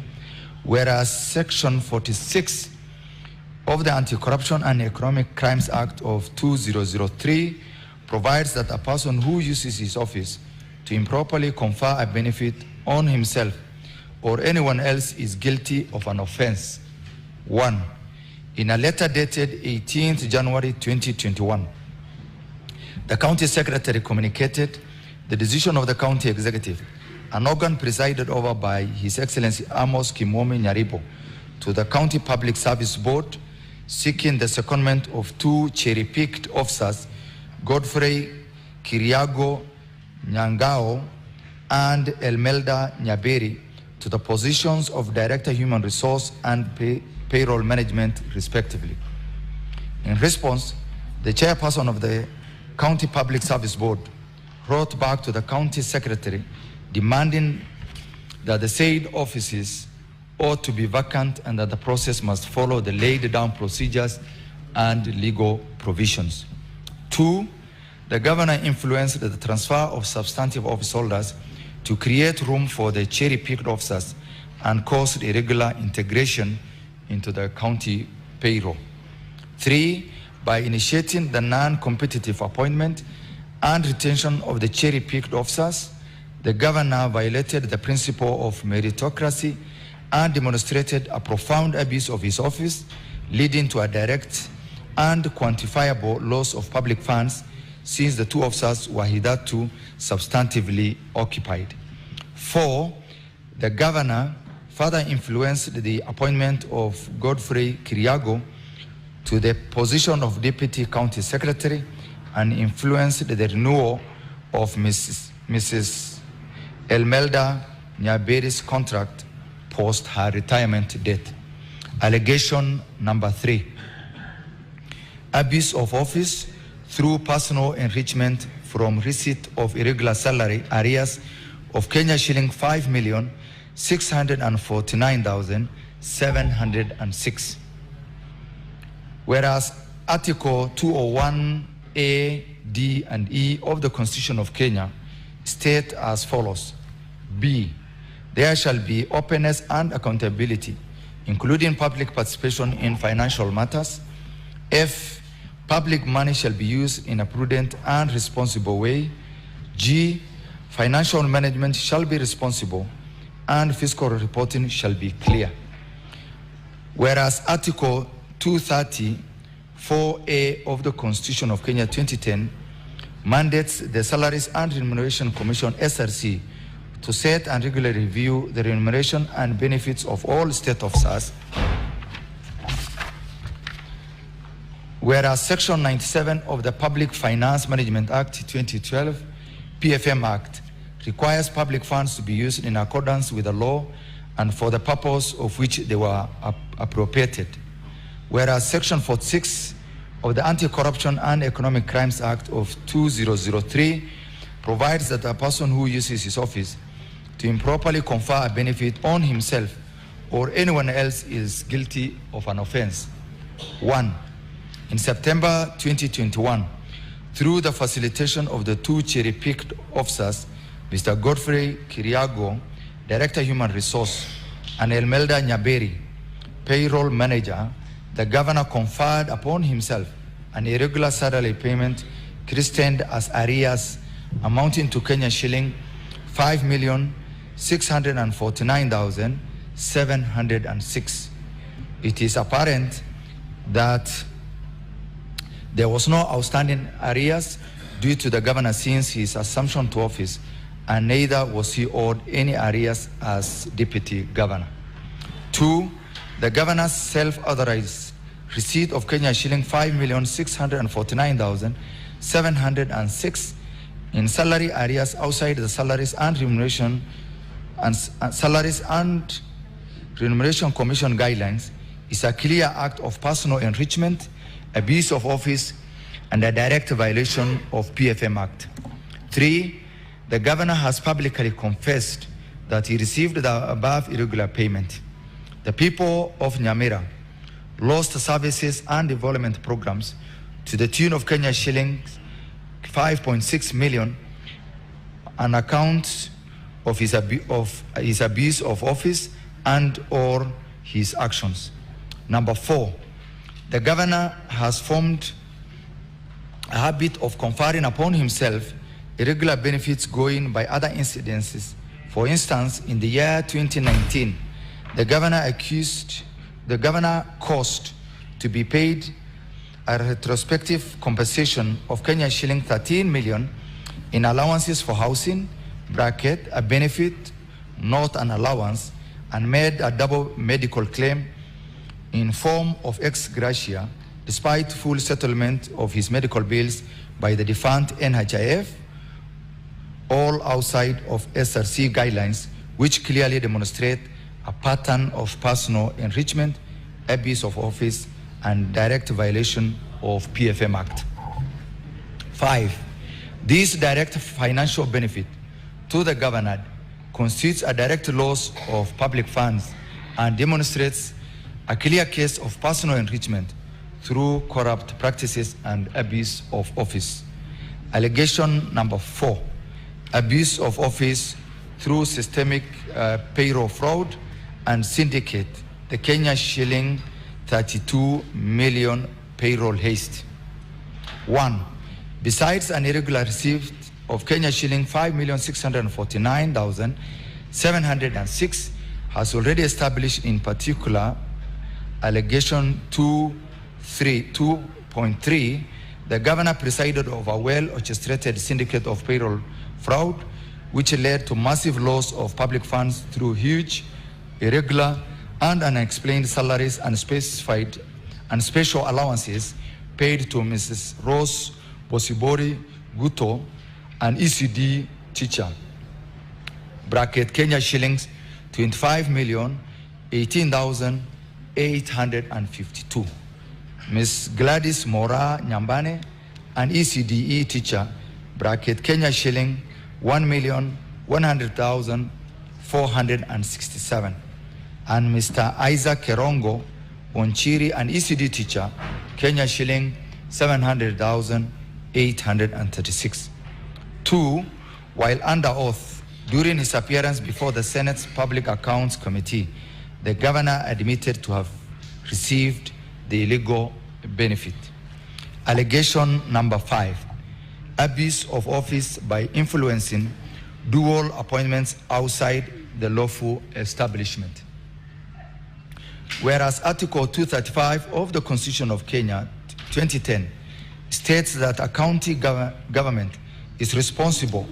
whereas Section 46 of the Anti-Corruption and Economic Crimes Act of 2003 provides that a person who uses his office to improperly confer a benefit on himself or anyone else is guilty of an offense. 1. In a letter dated 18th January 2021, the county secretary communicated the decision of the county executive, an organ presided over by His Excellency Amos Kimomi Nyaribo, to the County Public Service Board, seeking the secondment of 2 cherry-picked officers, Godfrey Kiriago Nyangao and Elmelda Nyaberi, to the positions of Director Human Resource and Payroll Management, respectively. In response, the chairperson of the County Public Service Board wrote back to the county secretary demanding that the said offices ought to be vacant and that the process must follow the laid down procedures and legal provisions. 2, the governor influenced the transfer of substantive office holders to create room for the cherry-picked officers and caused irregular integration into the county payroll. 3, by initiating the non-competitive appointment and retention of the cherry-picked officers, the governor violated the principle of meritocracy and demonstrated a profound abuse of his office, leading to a direct and quantifiable loss of public funds, since the 2 officers were hitherto substantively occupied. 4, the governor further influenced the appointment of Godfrey Kiriago to the position of Deputy County Secretary and influenced the renewal of Mrs. Elmelda Nyaberi's contract post her retirement date. Allegation number 3, abuse of office through personal enrichment from receipt of irregular salary arrears of Kenya shilling 5,649,706. Whereas Article 201A, D, and E of the Constitution of Kenya state as follows. B, there shall be openness and accountability, including public participation in financial matters. F, public money shall be used in a prudent and responsible way. G, financial management shall be responsible and fiscal reporting shall be clear. Whereas Article 234A of the Constitution of Kenya 2010 mandates the Salaries and Remuneration Commission, SRC, to set and regularly review the remuneration and benefits of all state officers. Whereas Section 97 of the Public Finance Management Act 2012, PFM Act, requires public funds to be used in accordance with the law and for the purpose of which they were appropriated. Whereas Section 46 of the Anti-Corruption and Economic Crimes Act of 2003 provides that a person who uses his office to improperly confer a benefit on himself or anyone else is guilty of an offense. 1. In September 2021, through the facilitation of the 2 cherry-picked officers, Mr. Godfrey Kiriago, Director Human Resource, and Elmelda Nyaberi, Payroll Manager, the governor conferred upon himself an irregular salary payment christened as arrears amounting to Kenya shilling 5,649,706. It is apparent that There was no outstanding arrears due to the governor since his assumption to office, and neither was he owed any arrears as deputy governor. 2, the governor's self-authorized receipt of Kenya shilling 5,649,706 in salary arrears outside the salaries and remuneration commission guidelines is a clear act of personal enrichment, abuse of office, and a direct violation of PFM Act. 3, the governor has publicly confessed that he received the above irregular payment. The people of Nyamira lost services and development programs to the tune of Kenya shillings 5.6 million on account of his abuse of office and or his actions. Number 4, the governor has formed a habit of conferring upon himself irregular benefits going by other incidences. For instance, in the year 2019, the governor caused to be paid a retrospective compensation of Kenya shilling 13 million in allowances for housing, bracket, a benefit, not an allowance, and made a double medical claim in form of ex gratia, despite full settlement of his medical bills by the defunct NHIF, all outside of SRC guidelines, which clearly demonstrate a pattern of personal enrichment, abuse of office, and direct violation of PFM Act. 5, this direct financial benefit to the governor constitutes a direct loss of public funds and demonstrates a clear case of personal enrichment through corrupt practices and abuse of office. Allegation number 4, abuse of office through systemic payroll fraud and syndicate, the Kenya shilling 32 million payroll heist. 1, besides an irregular receipt of Kenya shilling 5,649,706 has already established, in particular allegation 2.3, the governor presided over a well-orchestrated syndicate of payroll fraud, which led to massive loss of public funds through huge, irregular, and unexplained salaries and specified and special allowances paid to Mrs. Rose Bosibori Guto, an ECD teacher, bracket Kenya shillings 25,018,852. Ms. Gladys Mora Nyambane, an ECDE teacher, bracket Kenya shilling 1,100,467. And Mr. Isaac Kerongo Onchiri, an ECD teacher, Kenya shilling 700,836. 2, while under oath during his appearance before the Senate's Public Accounts Committee, the governor admitted to have received the illegal benefit. Allegation number 5, abuse of office by influencing dual appointments outside the lawful establishment. Whereas Article 235 of the Constitution of Kenya 2010 states that a county government is responsible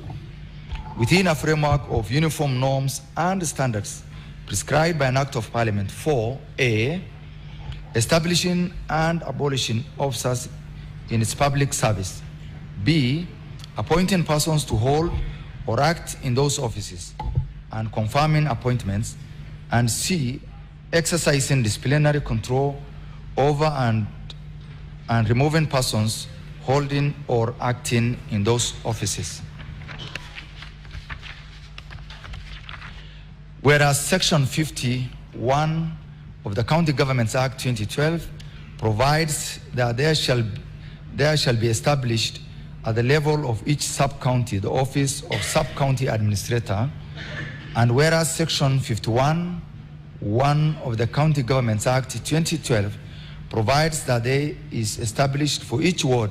within a framework of uniform norms and standards prescribed by an Act of Parliament for A, establishing and abolishing officers in its public service, B, appointing persons to hold or act in those offices and confirming appointments, and C, exercising disciplinary control over and removing persons holding or acting in those offices. Whereas Section 51 of the County Governments Act 2012 provides that there shall be established at the level of each sub-county the office of sub-county administrator, and whereas Section 51(1) of the County Governments Act 2012 provides that there is established for each ward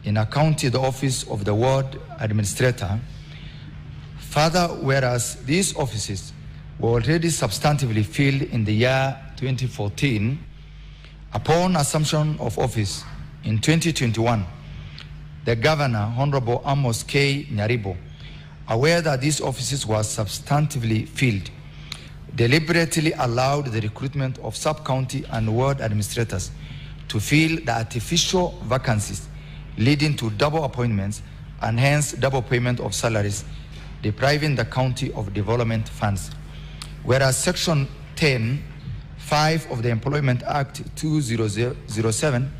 in a county the office of the ward administrator. Further, whereas these offices were already substantively filled in the year 2014, upon assumption of office, in 2021, the Governor, Honorable Amos K. Nyaribo, aware that these offices were substantively filled, deliberately allowed the recruitment of sub-county and ward administrators to fill the artificial vacancies, leading to double appointments and hence double payment of salaries, depriving the county of development funds. Whereas Section 10(5) of the Employment Act 2007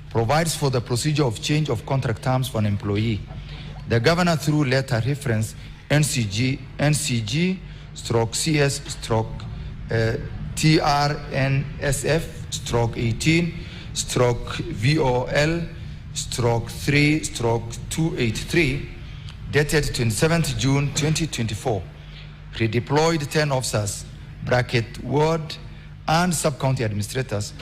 provides for the procedure of change of contract terms for an employee, the Governor, through letter reference NCG/TRNSF/TRVOL/3/283, dated 27th June 2024, redeployed 10 officers, ward and sub-county administrators,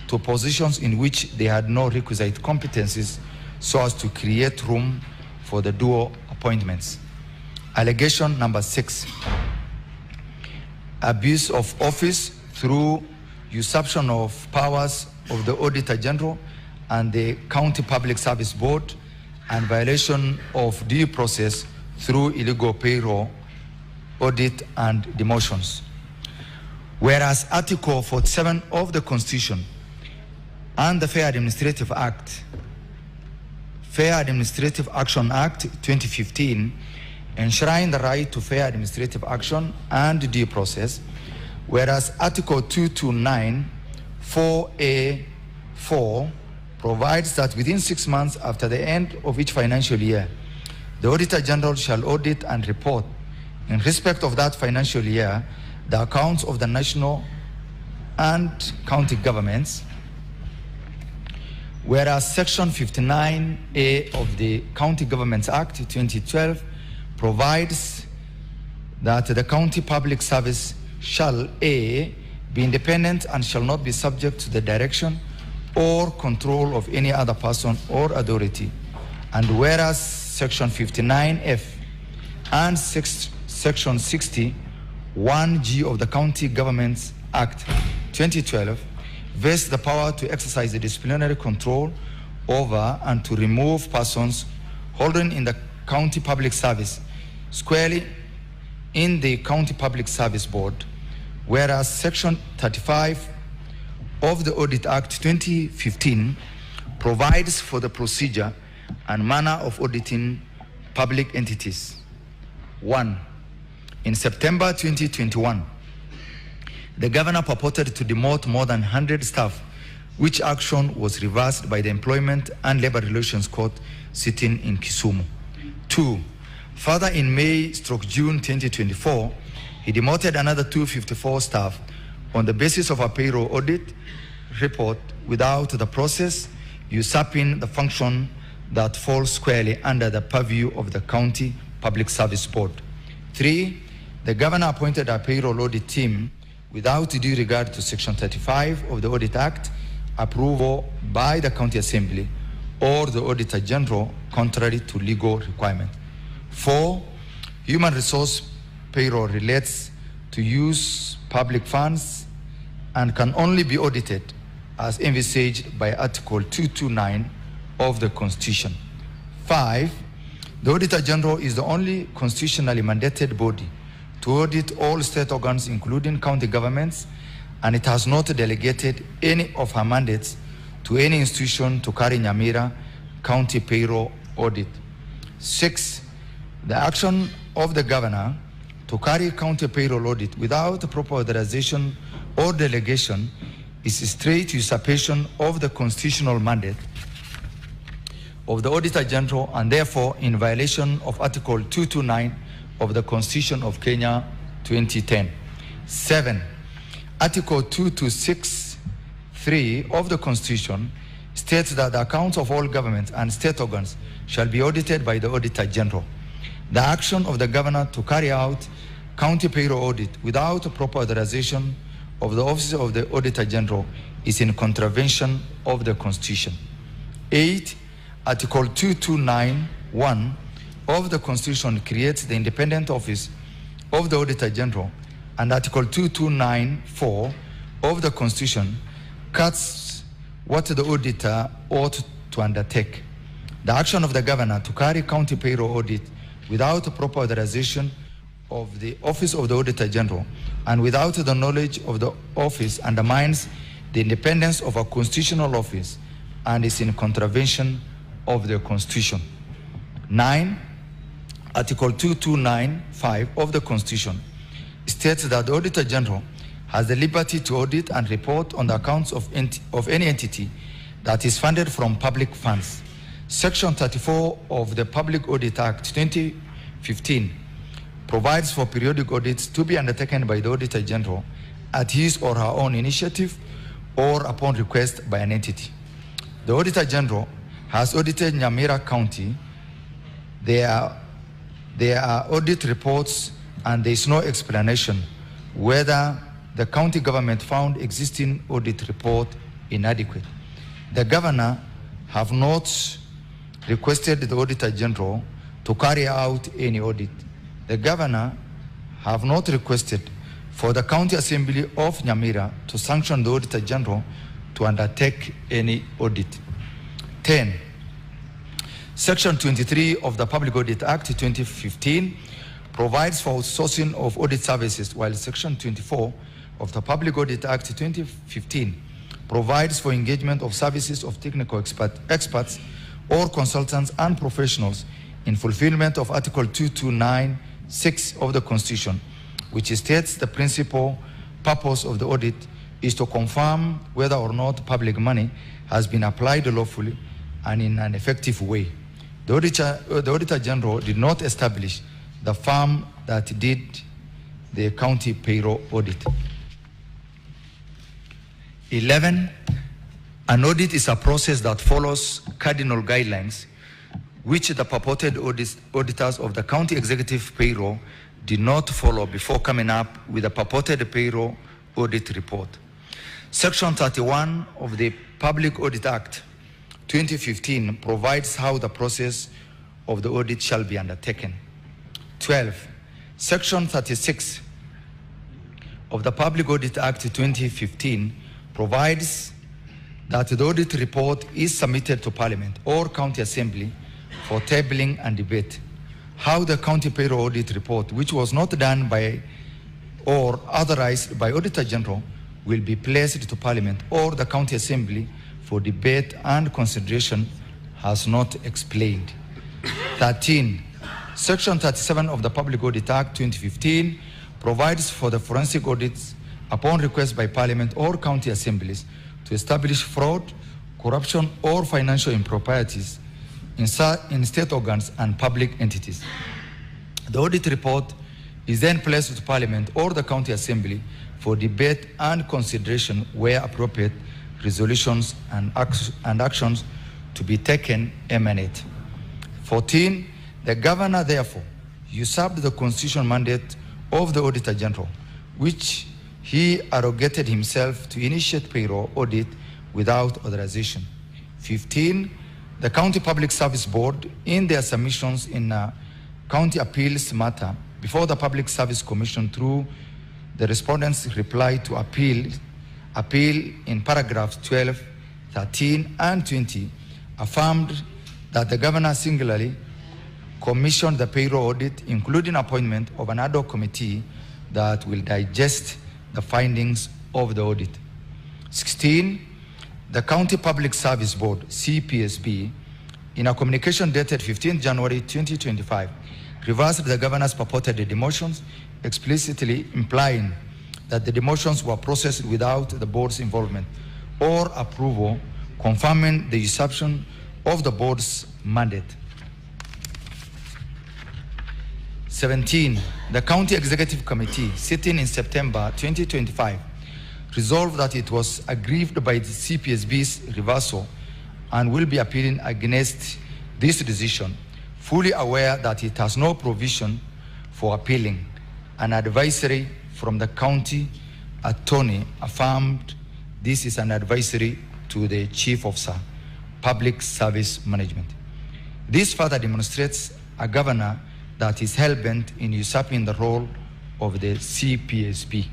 to positions in which they had no requisite competencies, so as to create room for the dual appointments. Allegation number 6, abuse of office through usurpation of powers of the Auditor General and the County Public Service Board, and violation of due process through illegal payroll, audit, and demotions. Whereas Article 47 of the Constitution and the Fair Administrative Action Act 2015 enshrine the right to fair administrative action and due process, whereas Article 229 4A4 provides that within 6 months after the end of each financial year, the Auditor General shall audit and report in respect of that financial year the accounts of the national and county governments, whereas Section 59A of the County Governments Act 2012 provides that the county public service shall A, be independent and shall not be subject to the direction or control of any other person or authority, and whereas Section 59F and Section 61G of the County Governments Act 2012 vest the power to exercise the disciplinary control over and to remove persons holding in the county public service squarely in the County Public Service Board, whereas Section 35 of the Audit Act 2015 provides for the procedure and manner of auditing public entities. 1. In September 2021, the Governor purported to demote more than 100 staff, which action was reversed by the Employment and Labor Relations Court sitting in Kisumu. 2. Further, in May/June 2024, he demoted another 254 staff on the basis of a payroll audit report without the process, usurping the function that falls squarely under the purview of the County Public Service Board. 3. The Governor appointed a payroll audit team without due regard to Section 35 of the Audit Act, approval by the County Assembly or the Auditor General, contrary to legal requirement. 4. Human resource payroll relates to use public funds and can only be audited as envisaged by Article 229 of the Constitution. 5. The Auditor General is the only constitutionally mandated body to audit all state organs, including county governments, and it has not delegated any of her mandates to any institution to carry Nyamira County payroll audit. 6. The action of the Governor to carry county payroll audit without proper authorization or delegation is a straight usurpation of the constitutional mandate of the Auditor General, and therefore in violation of Article 229 of the Constitution of Kenya 2010. 7. Article 226(3) of the Constitution states that the accounts of all governments and state organs shall be audited by the Auditor General. The action of the Governor to carry out county payroll audit without proper authorization of the Office of the Auditor General is in contravention of the Constitution. 8. Article 229(1) of the Constitution creates the independent office of the Auditor General, and Article 229(4) of the Constitution cuts what the auditor ought to undertake. The action of the governor to carry county payroll audit without proper authorization of the Office of the Auditor General and without the knowledge of the office undermines the independence of a constitutional office and is in contravention of the Constitution. 9. Article 2295 of the Constitution states that the Auditor General has the liberty to audit and report on the accounts of any entity that is funded from public funds. Section 34 of the Public Audit Act 2015 provides for periodic audits to be undertaken by the Auditor General at his or her own initiative or upon request by an entity. The Auditor General has audited Nyamira County. There are audit reports and there is no explanation whether the county government found existing audit report inadequate. The governor have not requested the Auditor General to carry out any audit. The governor have not requested for the County Assembly of Nyamira to sanction the Auditor General to undertake any audit. 10. Section 23 of the Public Audit Act 2015 provides for outsourcing of audit services, while Section 24 of the Public Audit Act 2015 provides for engagement of services of technical experts or consultants and professionals in fulfillment of Article 2296 of the Constitution, which states the principal purpose of the audit is to confirm whether or not public money has been applied lawfully and in an effective way. The Auditor General did not establish the firm that did the county payroll audit. 11, an audit is a process that follows cardinal guidelines which the purported auditors of the county executive payroll did not follow before coming up with a purported payroll audit report. Section 31 of the Public Audit Act 2015 provides how the process of the audit shall be undertaken. 12. Section 36 of the Public Audit Act 2015 provides that the audit report is submitted to Parliament or County Assembly for tabling and debate. How the county payroll audit report, which was not done by or authorized by Auditor General, will be placed to Parliament or the County Assembly for debate and consideration has not explained. 13. Section 37 of the Public Audit Act 2015 provides for the forensic audits upon request by Parliament or county assemblies to establish fraud, corruption, or financial improprieties in state organs and public entities. The audit report is then placed to Parliament or the County Assembly for debate and consideration where appropriate resolutions and actions to be taken emanate. 14. The Governor, therefore, usurped the constitutional mandate of the Auditor General, which he arrogated himself to initiate payroll audit without authorization. 15. The County Public Service Board, in their submissions in a county appeals matter before the Public Service Commission through the respondent's reply to appeal in paragraphs 12, 13, and 20, affirmed that the Governor singularly commissioned the payroll audit, including appointment of an ad hoc committee that will digest the findings of the audit. 16. The County Public Service Board, CPSB, in a communication dated 15 January 2025, reversed the Governor's purported demotions, explicitly implying that the demotions were processed without the board's involvement or approval, confirming the usurpation of the board's mandate. 17. The County Executive Committee, sitting in September 2025, resolved that it was aggrieved by the CPSB's reversal and will be appealing against this decision, fully aware that it has no provision for appealing. An advisory from the county attorney affirmed this is an advisory to the Chief Officer, Public Service Management. This further demonstrates a governor that is hell-bent in usurping the role of the CPSB.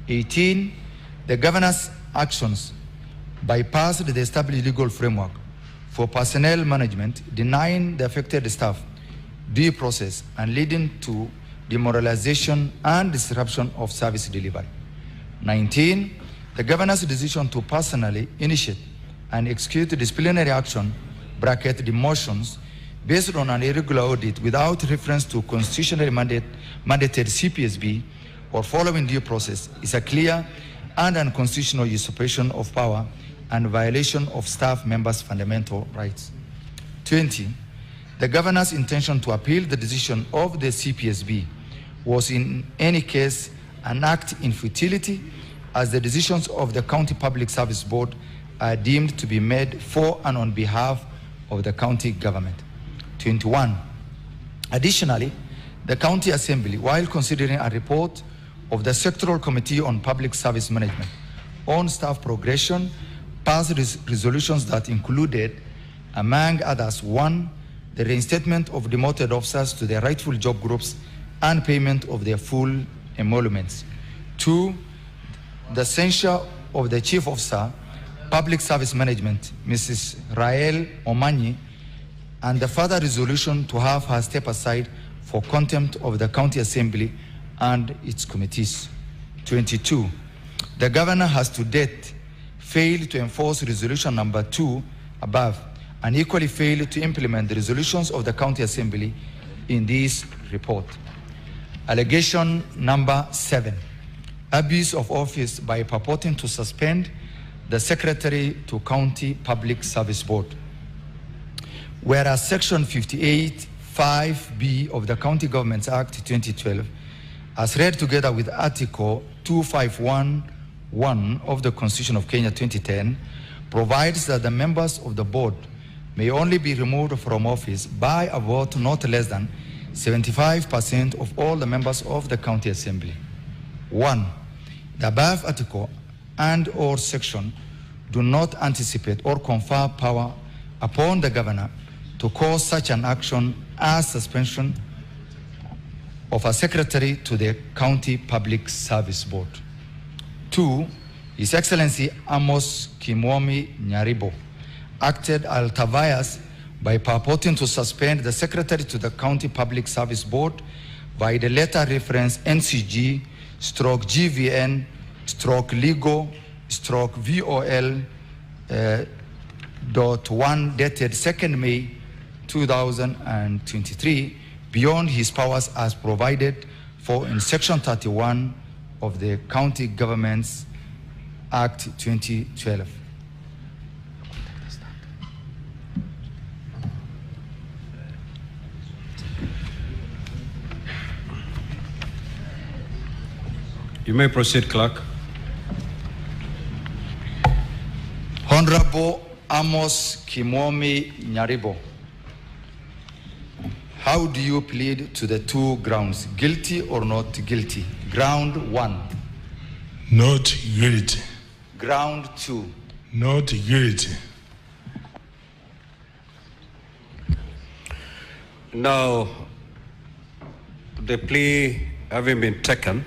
18. The governor's actions bypassed the established legal framework for personnel management, denying the affected staff due process and leading to demoralization and disruption of service delivery. 19, the governor's decision to personally initiate and execute disciplinary action, bracket demotions, based on an irregular audit without reference to constitutionally mandated CPSB or following due process is a clear and unconstitutional usurpation of power and violation of staff members' fundamental rights. 20, the governor's intention to appeal the decision of the CPSB was in any case an act in futility, as the decisions of the County Public Service Board are deemed to be made for and on behalf of the county government. 21. Additionally, the County Assembly, while considering a report of the Sectoral Committee on Public Service Management on staff progression, passed resolutions that included, among others, 1, the reinstatement of demoted officers to their rightful job groups and payment of their full emoluments. 2, the censure of the Chief Officer, Public Service Management, Mrs. Rael Omanyi, and the further resolution to have her step aside for contempt of the County Assembly and its committees. 22, the Governor has to date failed to enforce resolution number 2 above, and equally failed to implement the resolutions of the County Assembly in this report. Allegation number 7, abuse of office by purporting to suspend the Secretary to County Public Service Board. Whereas Section 58(5)(b) of the County Governments Act 2012, as read together with Article 2511 of the Constitution of Kenya 2010, provides that the members of the board may only be removed from office by a vote not less than 75% of all the members of the County Assembly. 1, the above article and or section do not anticipate or confer power upon the governor to cause such an action as suspension of a secretary to the County Public Service Board. 2, His Excellency Amos Kimomi Nyaribo acted ultra-vires by purporting to suspend the secretary to the County Public Service Board by the letter reference NCG/GVN/VOL.1 dated 2nd May 2023 beyond his powers as provided for in Section 31 of the County Governments Act 2012. You may proceed, Clerk. Honorable Amos Kimomi Nyaribo, how do you plead to the 2 grounds, guilty or not guilty? Ground 1. Not guilty. Ground 2. Not guilty. Now, the plea having been taken,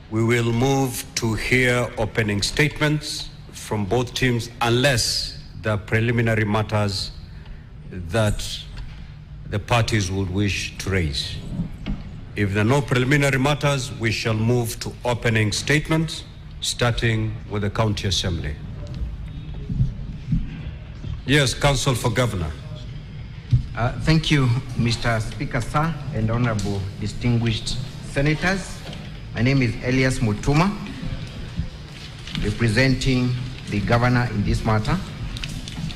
we will move to hear opening statements from both teams unless the preliminary matters that the parties would wish to raise. If there are no preliminary matters, we shall move to opening statements, starting with the County Assembly. Yes, Counsel for Governor. Thank you, Mr. Speaker, sir, and honorable distinguished senators. My name is Elias Mutuma, representing the governor in this matter.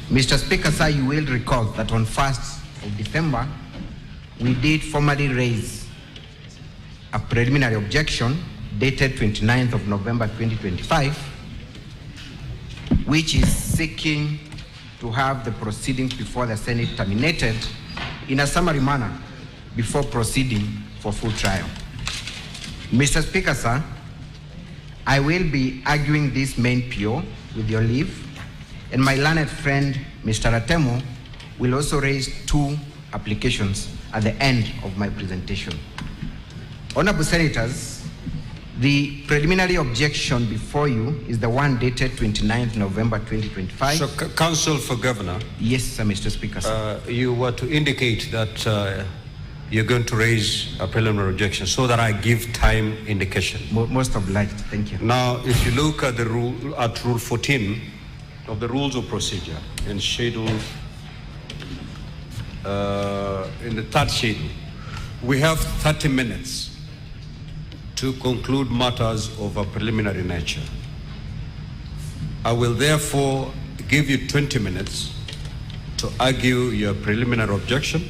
Mr. Speaker, sir, you will recall that on 1st of December, we did formally raise a preliminary objection dated 29th of November 2025, which is seeking to have the proceedings before the Senate terminated in a summary manner before proceeding for full trial. Mr. Speaker, sir, I will be arguing this main PO with your leave, and my learned friend, Mr. Atemo, will also raise 2 applications at the end of my presentation. Honorable Senators, The preliminary objection before you is the one dated 29th November 2025. So, Counsel for Governor. Yes, sir, Mr. Speaker. Sir. You were to indicate that you're going to raise a preliminary objection so that I give time indication. Most obliged. Thank you. Now, if you look at the rule, at Rule 14 of the Rules of Procedure in schedule, in the third schedule, we have 30 minutes to conclude matters of a preliminary nature. I will therefore give you 20 minutes to argue your preliminary objection.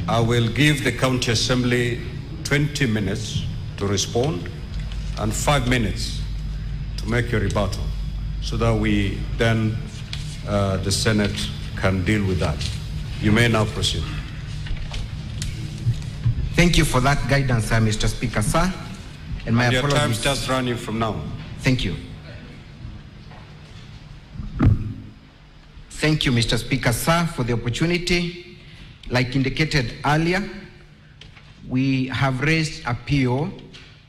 I will give the County Assembly 20 minutes to respond and 5 minutes to make your rebuttal so that we then, the Senate can deal with that. You may now proceed. Thank you for that guidance, sir, Mr. Speaker, sir. And my Your apologies. time starts running from now. Thank you. Thank you, Mr. Speaker, sir, for the opportunity. Like indicated earlier, we have raised a PO,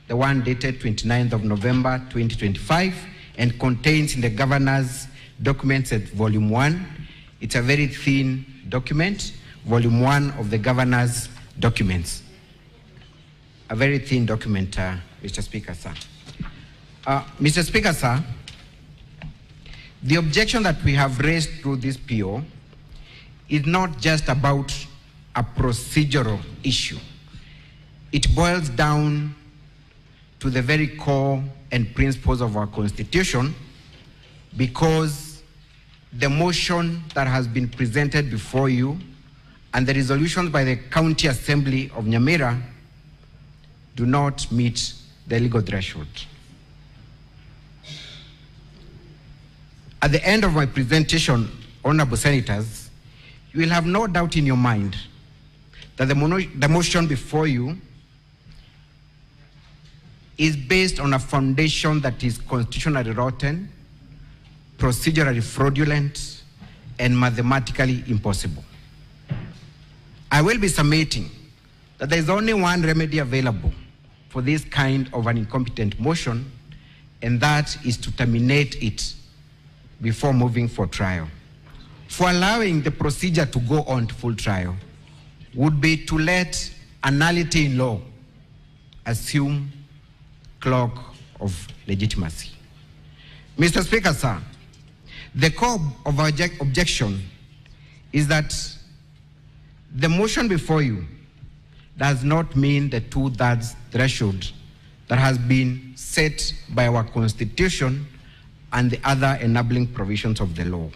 the one dated 29th of November 2025, and contains in the Governor's documents at Volume 1. It's a very thin document, Volume 1 of the Governor's documents. A very thin document, Mr. Speaker, sir. Mr. Speaker, sir, the objection that we have raised through this PO is not just about a procedural issue. It boils down to the very core and principles of our Constitution, because the motion that has been presented before you and the resolutions by the County Assembly of Nyamira do not meet the legal threshold. At the end of my presentation, honorable senators, you will have no doubt in your mind that the motion before you is based on a foundation that is constitutionally rotten, procedurally fraudulent, and mathematically impossible. I will be submitting that there is only one remedy available for this kind of an incompetent motion, and that is to terminate it before moving for trial. For allowing the procedure to go on to full trial would be to let a nullity in law assume cloak of legitimacy. Mr. Speaker, sir, the core of our objection is that the motion before you does not mean the 2/3 threshold that has been set by our Constitution and the other enabling provisions of the law.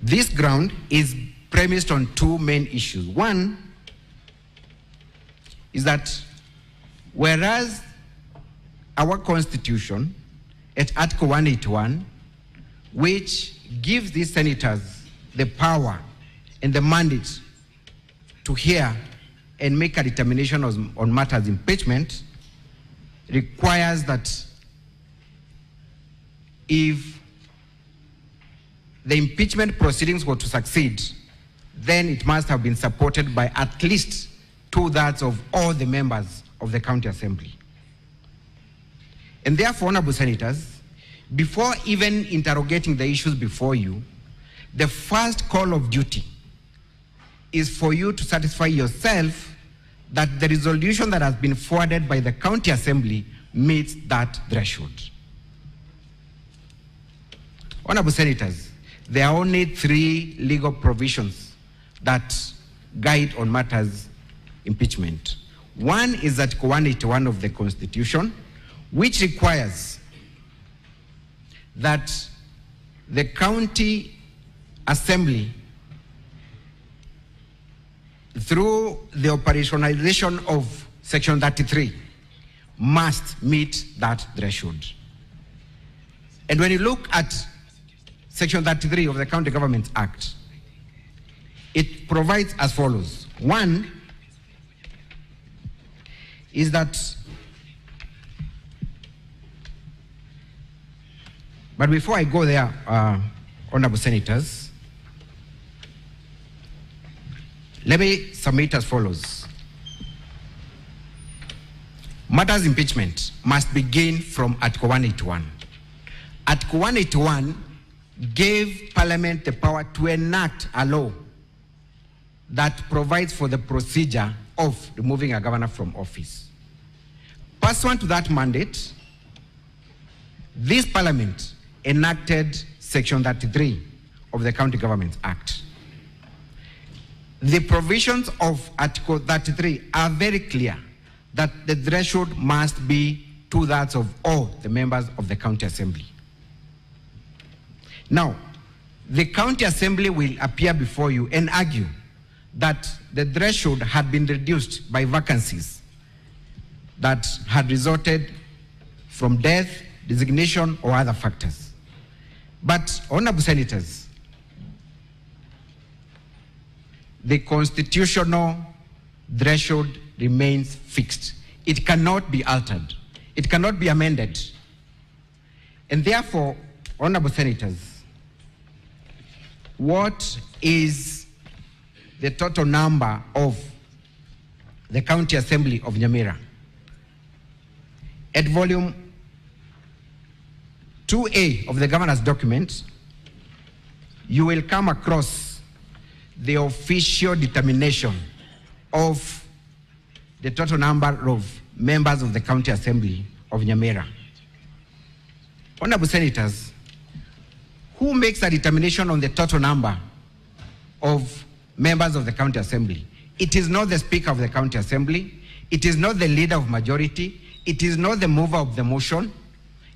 This ground is premised on two main issues. One is that whereas our Constitution at Article 181, which gives these senators the power and the mandate to hear and make a determination on matters impeachment, requires that if the impeachment proceedings were to succeed, then it must have been supported by at least 2/3 of all the members of the County Assembly. And therefore, honorable senators, before even interrogating the issues before you, the first call of duty is for you to satisfy yourself that the resolution that has been forwarded by the County Assembly meets that threshold. Honorable senators, there are only 3 legal provisions that guide on matters impeachment. One is Article 181 of the Constitution, which requires that the County Assembly, through the operationalization of Section 33, must meet that threshold. And when you look at Section 33 of the County Governments Act, it provides as follows. One is that, but before I go there, honorable senators, let me submit as follows. matters impeachment must begin from Article 181. Article 181 gave Parliament the power to enact a law that provides for the procedure of removing a governor from office. Pursuant to that mandate, this Parliament enacted Section 33 of the County Governments Act. The provisions of Article 33 are very clear that the threshold must be 2/3 of all the members of the County Assembly. Now, the County Assembly will appear before you and argue that the threshold had been reduced by vacancies that had resulted from death, designation, or other factors. But, honorable senators, the constitutional threshold remains fixed. It cannot be altered. It cannot be amended. And therefore, honorable senators, what is the total number of the County Assembly of Nyamira? At volume 2A of the governor's document, you will come across the official determination of the total number of members of the County Assembly of Nyamira. Honorable senators, who makes a determination on the total number of members of the County Assembly? It is not the Speaker of the County Assembly. It is not the Leader of Majority. It is not the mover of the motion.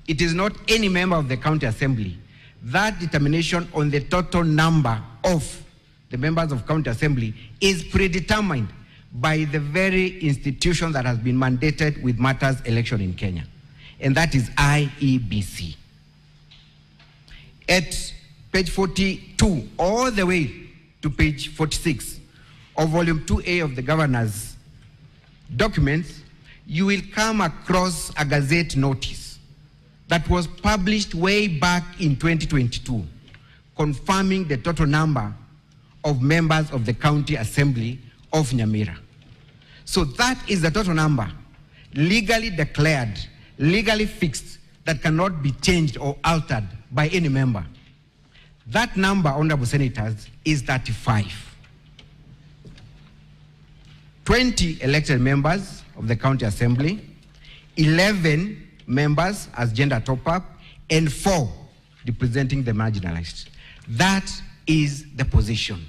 It is not any member of the County Assembly. That determination on the total number of the members of County Assembly is predetermined by the very institution that has been mandated with matters election in Kenya, and that is IEBC. At page 42 all the way to page 46 of volume 2A of the governor's documents, you will come across a Gazette notice that was published way back in 2022, confirming the total number of members of the County Assembly of Nyamira. So that is the total number, legally declared, legally fixed, that cannot be changed or altered by any member. That number, honorable senators, is 35. 20 elected members of the County Assembly, 11 members as gender top-up, and 4 representing the marginalized. That is the position.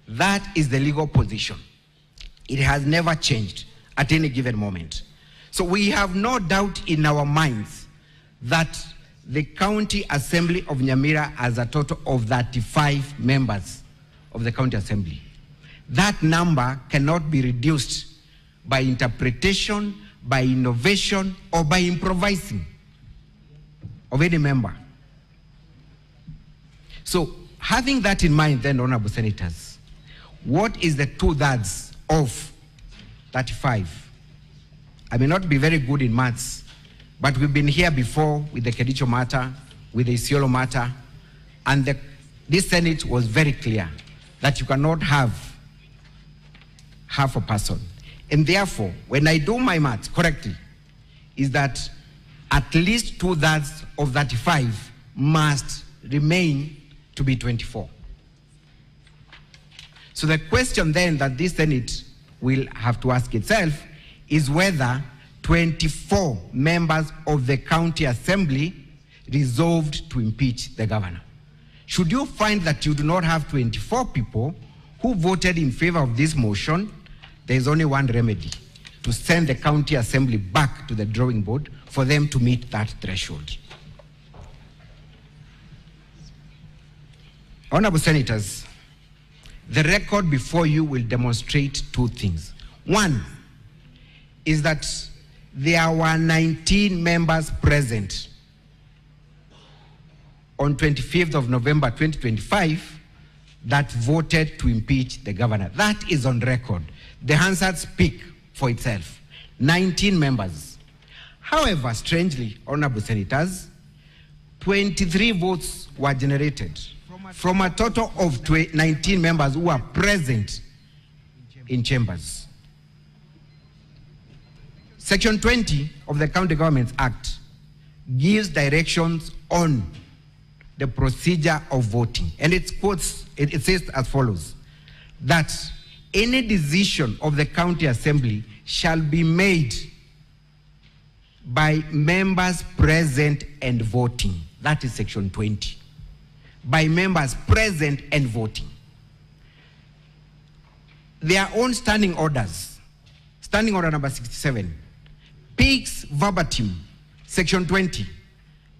That is the legal position. It has never changed at any given moment. So we have no doubt in our minds that the County Assembly of Nyamira has a total of 35 members of the County Assembly. That number cannot be reduced by interpretation, by innovation, or by improvising of any member. So, having that in mind then, honorable senators, what is the 2/3 of 35? I may not be very good in maths, but we've been here before with the Kedicho matter, with the Isiolo matter, and this Senate was very clear that you cannot have half a person. And therefore, when I do my maths correctly, is that at least 2/3 of 35 must remain to be 24. So the question then that this Senate will have to ask itself is whether 24 members of the County Assembly resolved to impeach the governor. Should you find that you do not have 24 people who voted in favor of this motion, there is only one remedy: to send the County Assembly back to the drawing board for them to meet that threshold. Honorable senators, the record before you will demonstrate 2 things. One is that there were 19 members present on 25th of November 2025 that voted to impeach the governor. That is on record. The answers speak for itself. 19 members. However, strangely, honorable senators, 23 votes were generated from a total of 19 members who are present in chambers. Section 20 of the County Governments Act gives directions on the procedure of voting. And it says as follows, that any decision of the County Assembly shall be made by members present and voting. That is Section 20. By members present and voting. Their own standing orders, standing order number 67, speaks verbatim Section 20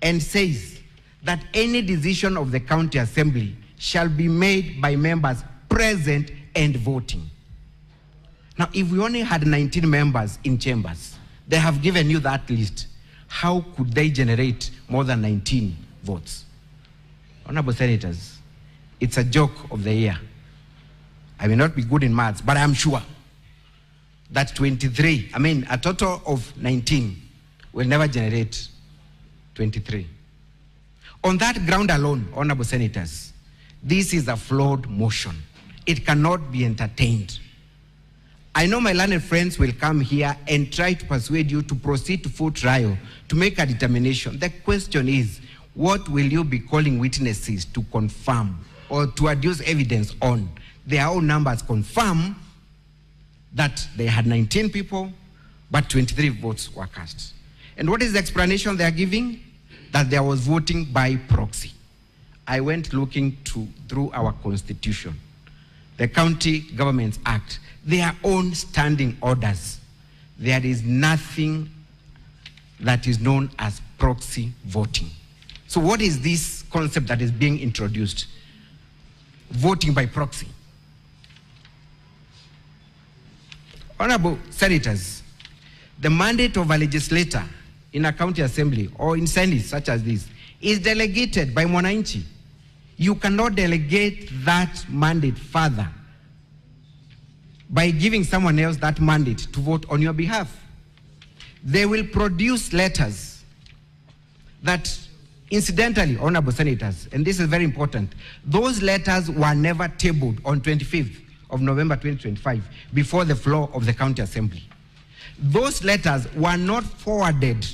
and says that any decision of the County Assembly shall be made by members present and voting. Now, if we only had 19 members in chambers, they have given you that list, how could they generate more than 19 votes? Honorable Senators, it's a joke of the year. I may not be good in maths, but I'm sure that a total of 19 will never generate 23. On that ground alone, Honorable Senators, this is a flawed motion. It cannot be entertained. I know my learned friends will come here and try to persuade you to proceed to full trial to make a determination. The question is, what will you be calling witnesses to confirm or to adduce evidence on? Their own numbers confirm that they had 19 people, but 23 votes were cast. And what is the explanation they are giving? That there was voting by proxy. I went looking through our constitution, the County Governments Act, their own standing orders. There is nothing that is known as proxy voting. So what is this concept that is being introduced? Voting by proxy. Honorable Senators, the mandate of a legislator in a county assembly or in Senate such as this is delegated by mwananchi. You cannot delegate that mandate further by giving someone else that mandate to vote on your behalf. They will produce letters that, incidentally, Honorable Senators, and this is very important, those letters were never tabled on 25th of November 2025 before the floor of the County Assembly. Those letters were not forwarded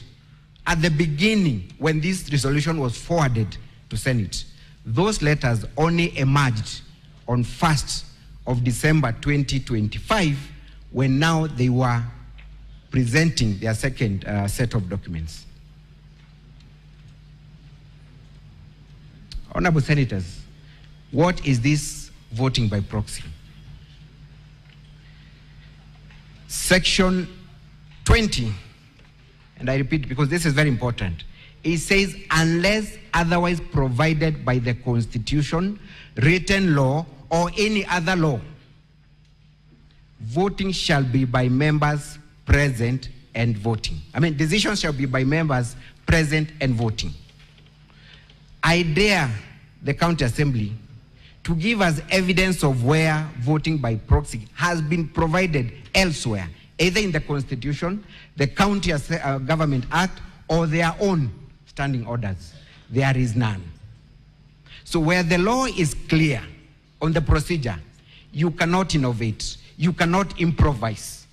at the beginning when this resolution was forwarded to Senate. Those letters only emerged on 1st of December 2025 when now they were presenting their second set of documents. Honorable Senators, what is this voting by proxy? Section 20, and I repeat because this is very important, it says, unless otherwise provided by the Constitution, written law, or any other law, voting shall be by members present and voting. Decisions shall be by members present and voting. I dare the County Assembly to give us evidence of where voting by proxy has been provided elsewhere, either in the Constitution, the County Government Act, or their own standing orders. There is none. So where the law is clear on the procedure, you cannot innovate, you cannot improvise,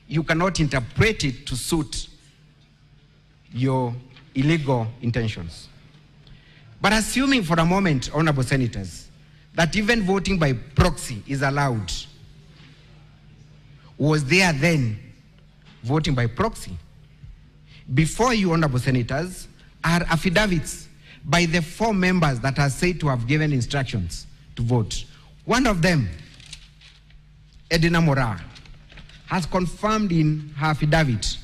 you cannot interpret it to suit your illegal intentions. But assuming for a moment, Honorable Senators, that even voting by proxy is allowed, was there then voting by proxy? Before you, Honorable Senators, are affidavits by the 4 members that are said to have given instructions to vote. One of them, Edina Mora, has confirmed in her affidavit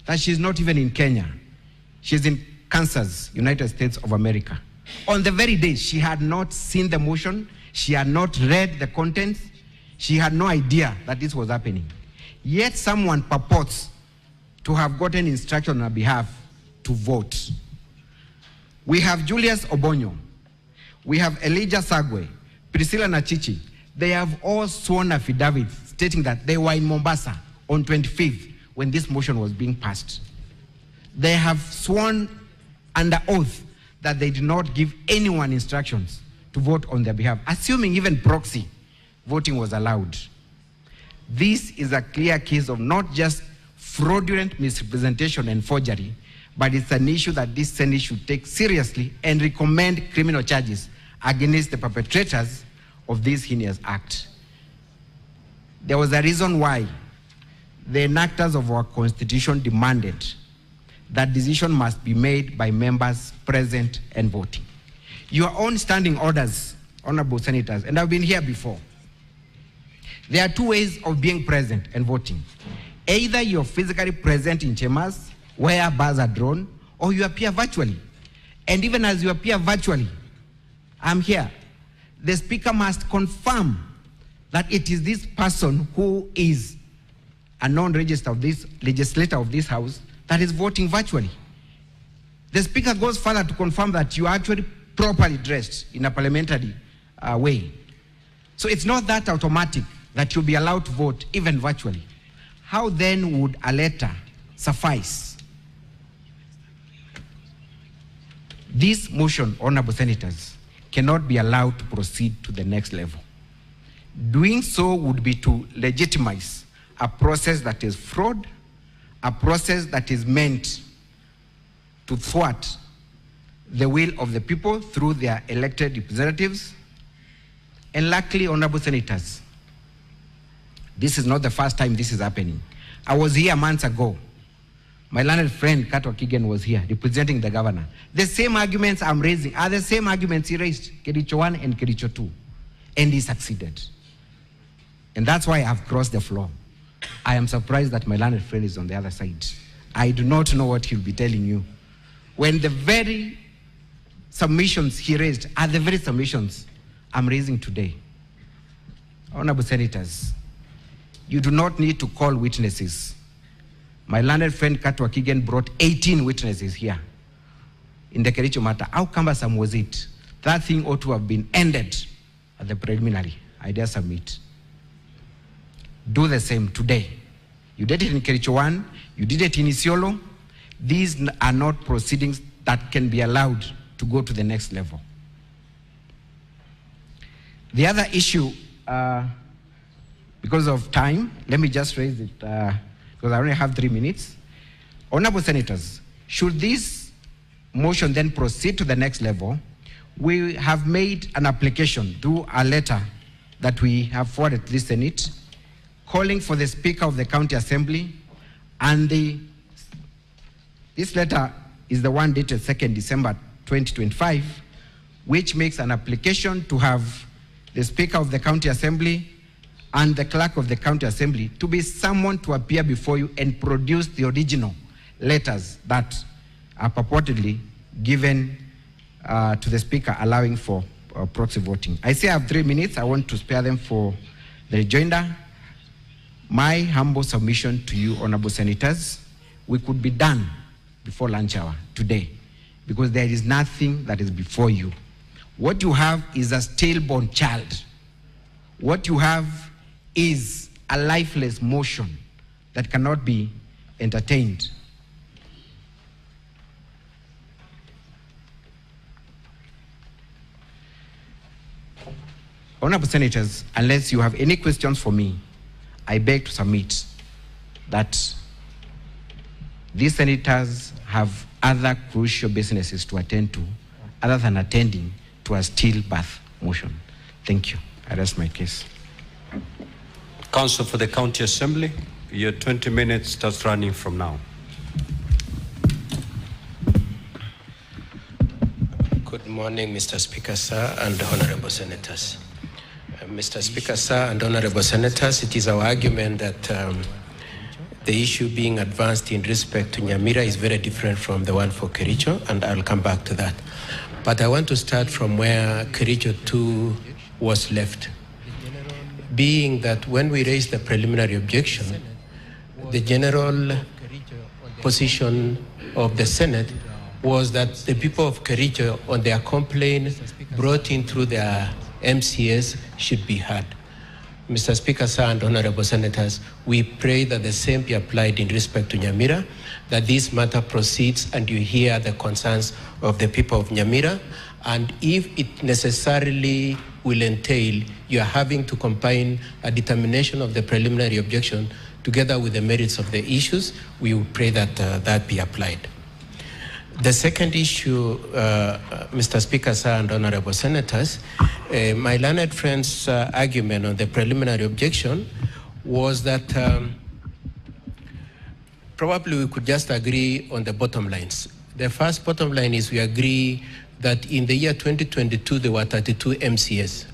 that she's not even in Kenya. She's in Kansas, United States of America. On the very day, she had not seen the motion, she had not read the contents, she had no idea that this was happening. Yet someone purports to have gotten instruction on her behalf to vote. We have Julius Obonyo, we have Elijah Sagwe, Priscilla Nachichi. They have all sworn affidavits stating that they were in Mombasa on 25th when this motion was being passed. They have sworn under oath that they did not give anyone instructions to vote on their behalf, assuming even proxy voting was allowed. This is a clear case of not just fraudulent misrepresentation and forgery, but it's an issue that this Senate should take seriously and recommend criminal charges against the perpetrators of this heinous act. There was a reason why the enactors of our Constitution demanded that decision must be made by members present and voting. Your own standing orders, honorable senators, and I've been here before, there are two ways of being present and voting. Either you're physically present in chambers where bars are drawn, or you appear virtually. And even as you appear virtually, I'm here. The speaker must confirm that it is this person who is a non-register of this legislator of this house that is voting virtually. The speaker goes further to confirm that you are actually properly dressed in a parliamentary way. So it's not that automatic that you'll be allowed to vote even virtually. How then would a letter suffice? This motion, honorable senators, cannot be allowed to proceed to the next level. Doing so would be to legitimize a process that is fraud, a process that is meant to thwart the will of the people through their elected representatives. And luckily, honorable senators, this is not the first time this is happening. I was here months ago. My learned friend, Kato Kigen, was here representing the governor. The same arguments I'm raising are the same arguments he raised, Kericho 1 and Kericho 2, and he succeeded. And that's why I've crossed the floor. I am surprised that my learned friend is on the other side. I do not know what he'll be telling you. When the very submissions he raised are the very submissions I'm raising today. Honorable senators, you do not need to call witnesses. My learned friend Katwa Kigen brought 18 witnesses here in the Kericho matter. How cumbersome was it? That thing ought to have been ended at the preliminary. I dare submit. Do the same today. You did it in Kericho 1, you did it in Isiolo. These are not proceedings that can be allowed to go to the next level. The other issue, because of time, let me just raise it, because I only have 3 minutes. Honorable senators, should this motion then proceed to the next level, we have made an application through a letter that we have forwarded to the Senate, calling for the Speaker of the County Assembly, and this letter is the one dated 2nd December 2025, which makes an application to have the Speaker of the County Assembly and the Clerk of the County Assembly to be summoned to appear before you and produce the original letters that are purportedly given to the Speaker, allowing for proxy voting. I say I have 3 minutes. I want to spare them for the rejoinder. My humble submission to you, honorable senators, we could be done before lunch hour today, because there is nothing that is before you. What you have is a stillborn child. What you have is a lifeless motion that cannot be entertained. Honorable senators, unless you have any questions for me, I beg to submit that these senators have other crucial businesses to attend to other than attending to a stillbirth motion. Thank you. I rest my case. Counsel for the County Assembly, your 20 minutes starts running from now. Good morning, Mr. Speaker, sir, and honorable senators. Mr. Speaker, sir, and honorable senators, it is our argument that the issue being advanced in respect to Nyamira is very different from the one for Kericho, and I'll come back to that. But I want to start from where Kericho 2 was left. Being that when we raised the preliminary objection, the general position of the Senate was that the people of Kericho, on their complaint brought in through their MCS, should be heard. Mr. Speaker, sir, and honorable senators, we pray that the same be applied in respect to Nyamira, that this matter proceeds and you hear the concerns of the people of Nyamira, and if it necessarily will entail you are having to combine a determination of the preliminary objection together with the merits of the issues, we would pray that that be applied. The second issue, Mr. Speaker, sir, and honorable senators, my learned friend's argument on the preliminary objection was that probably we could just agree on the bottom lines. The first bottom line is we agree that in the year 2022, there were 32 MCAs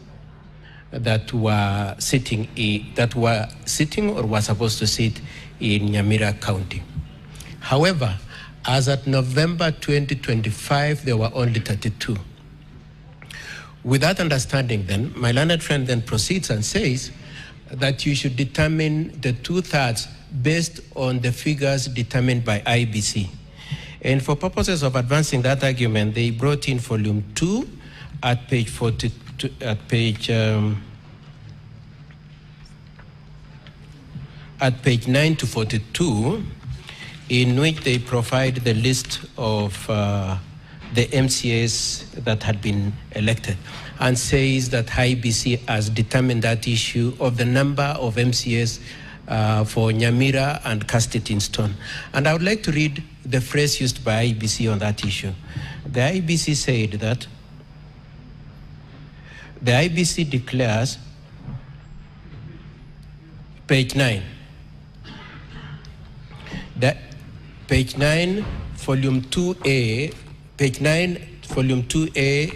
that were sitting or were supposed to sit in Nyamira County. However, as at November 2025, there were only 32. With that understanding then, my learned friend then proceeds and says that you should determine the 2/3 based on the figures determined by IBC. And for purposes of advancing that argument, they brought in volume 2 at page 42, at page 9 to 42, in which they provide the list of the MCAs that had been elected, and says that IBC has determined that issue of the number of MCAs for Nyamira and cast it in stone. And I would like to read the phrase used by IBC on that issue. The IBC said that the IBC declares, page 9, that page 9, volume 2A, page 9, volume 2A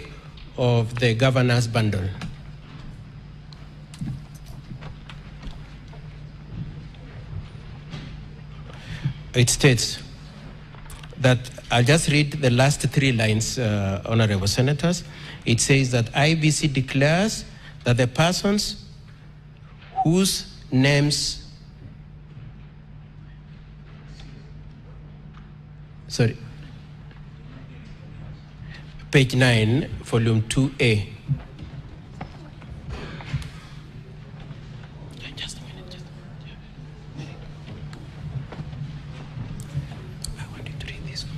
of the governor's bundle. It states that, I'll just read the last 3 lines, honorable senators. It says that IBC declares that the persons whose names, page 9, volume 2A. Just a minute. I want you to read this for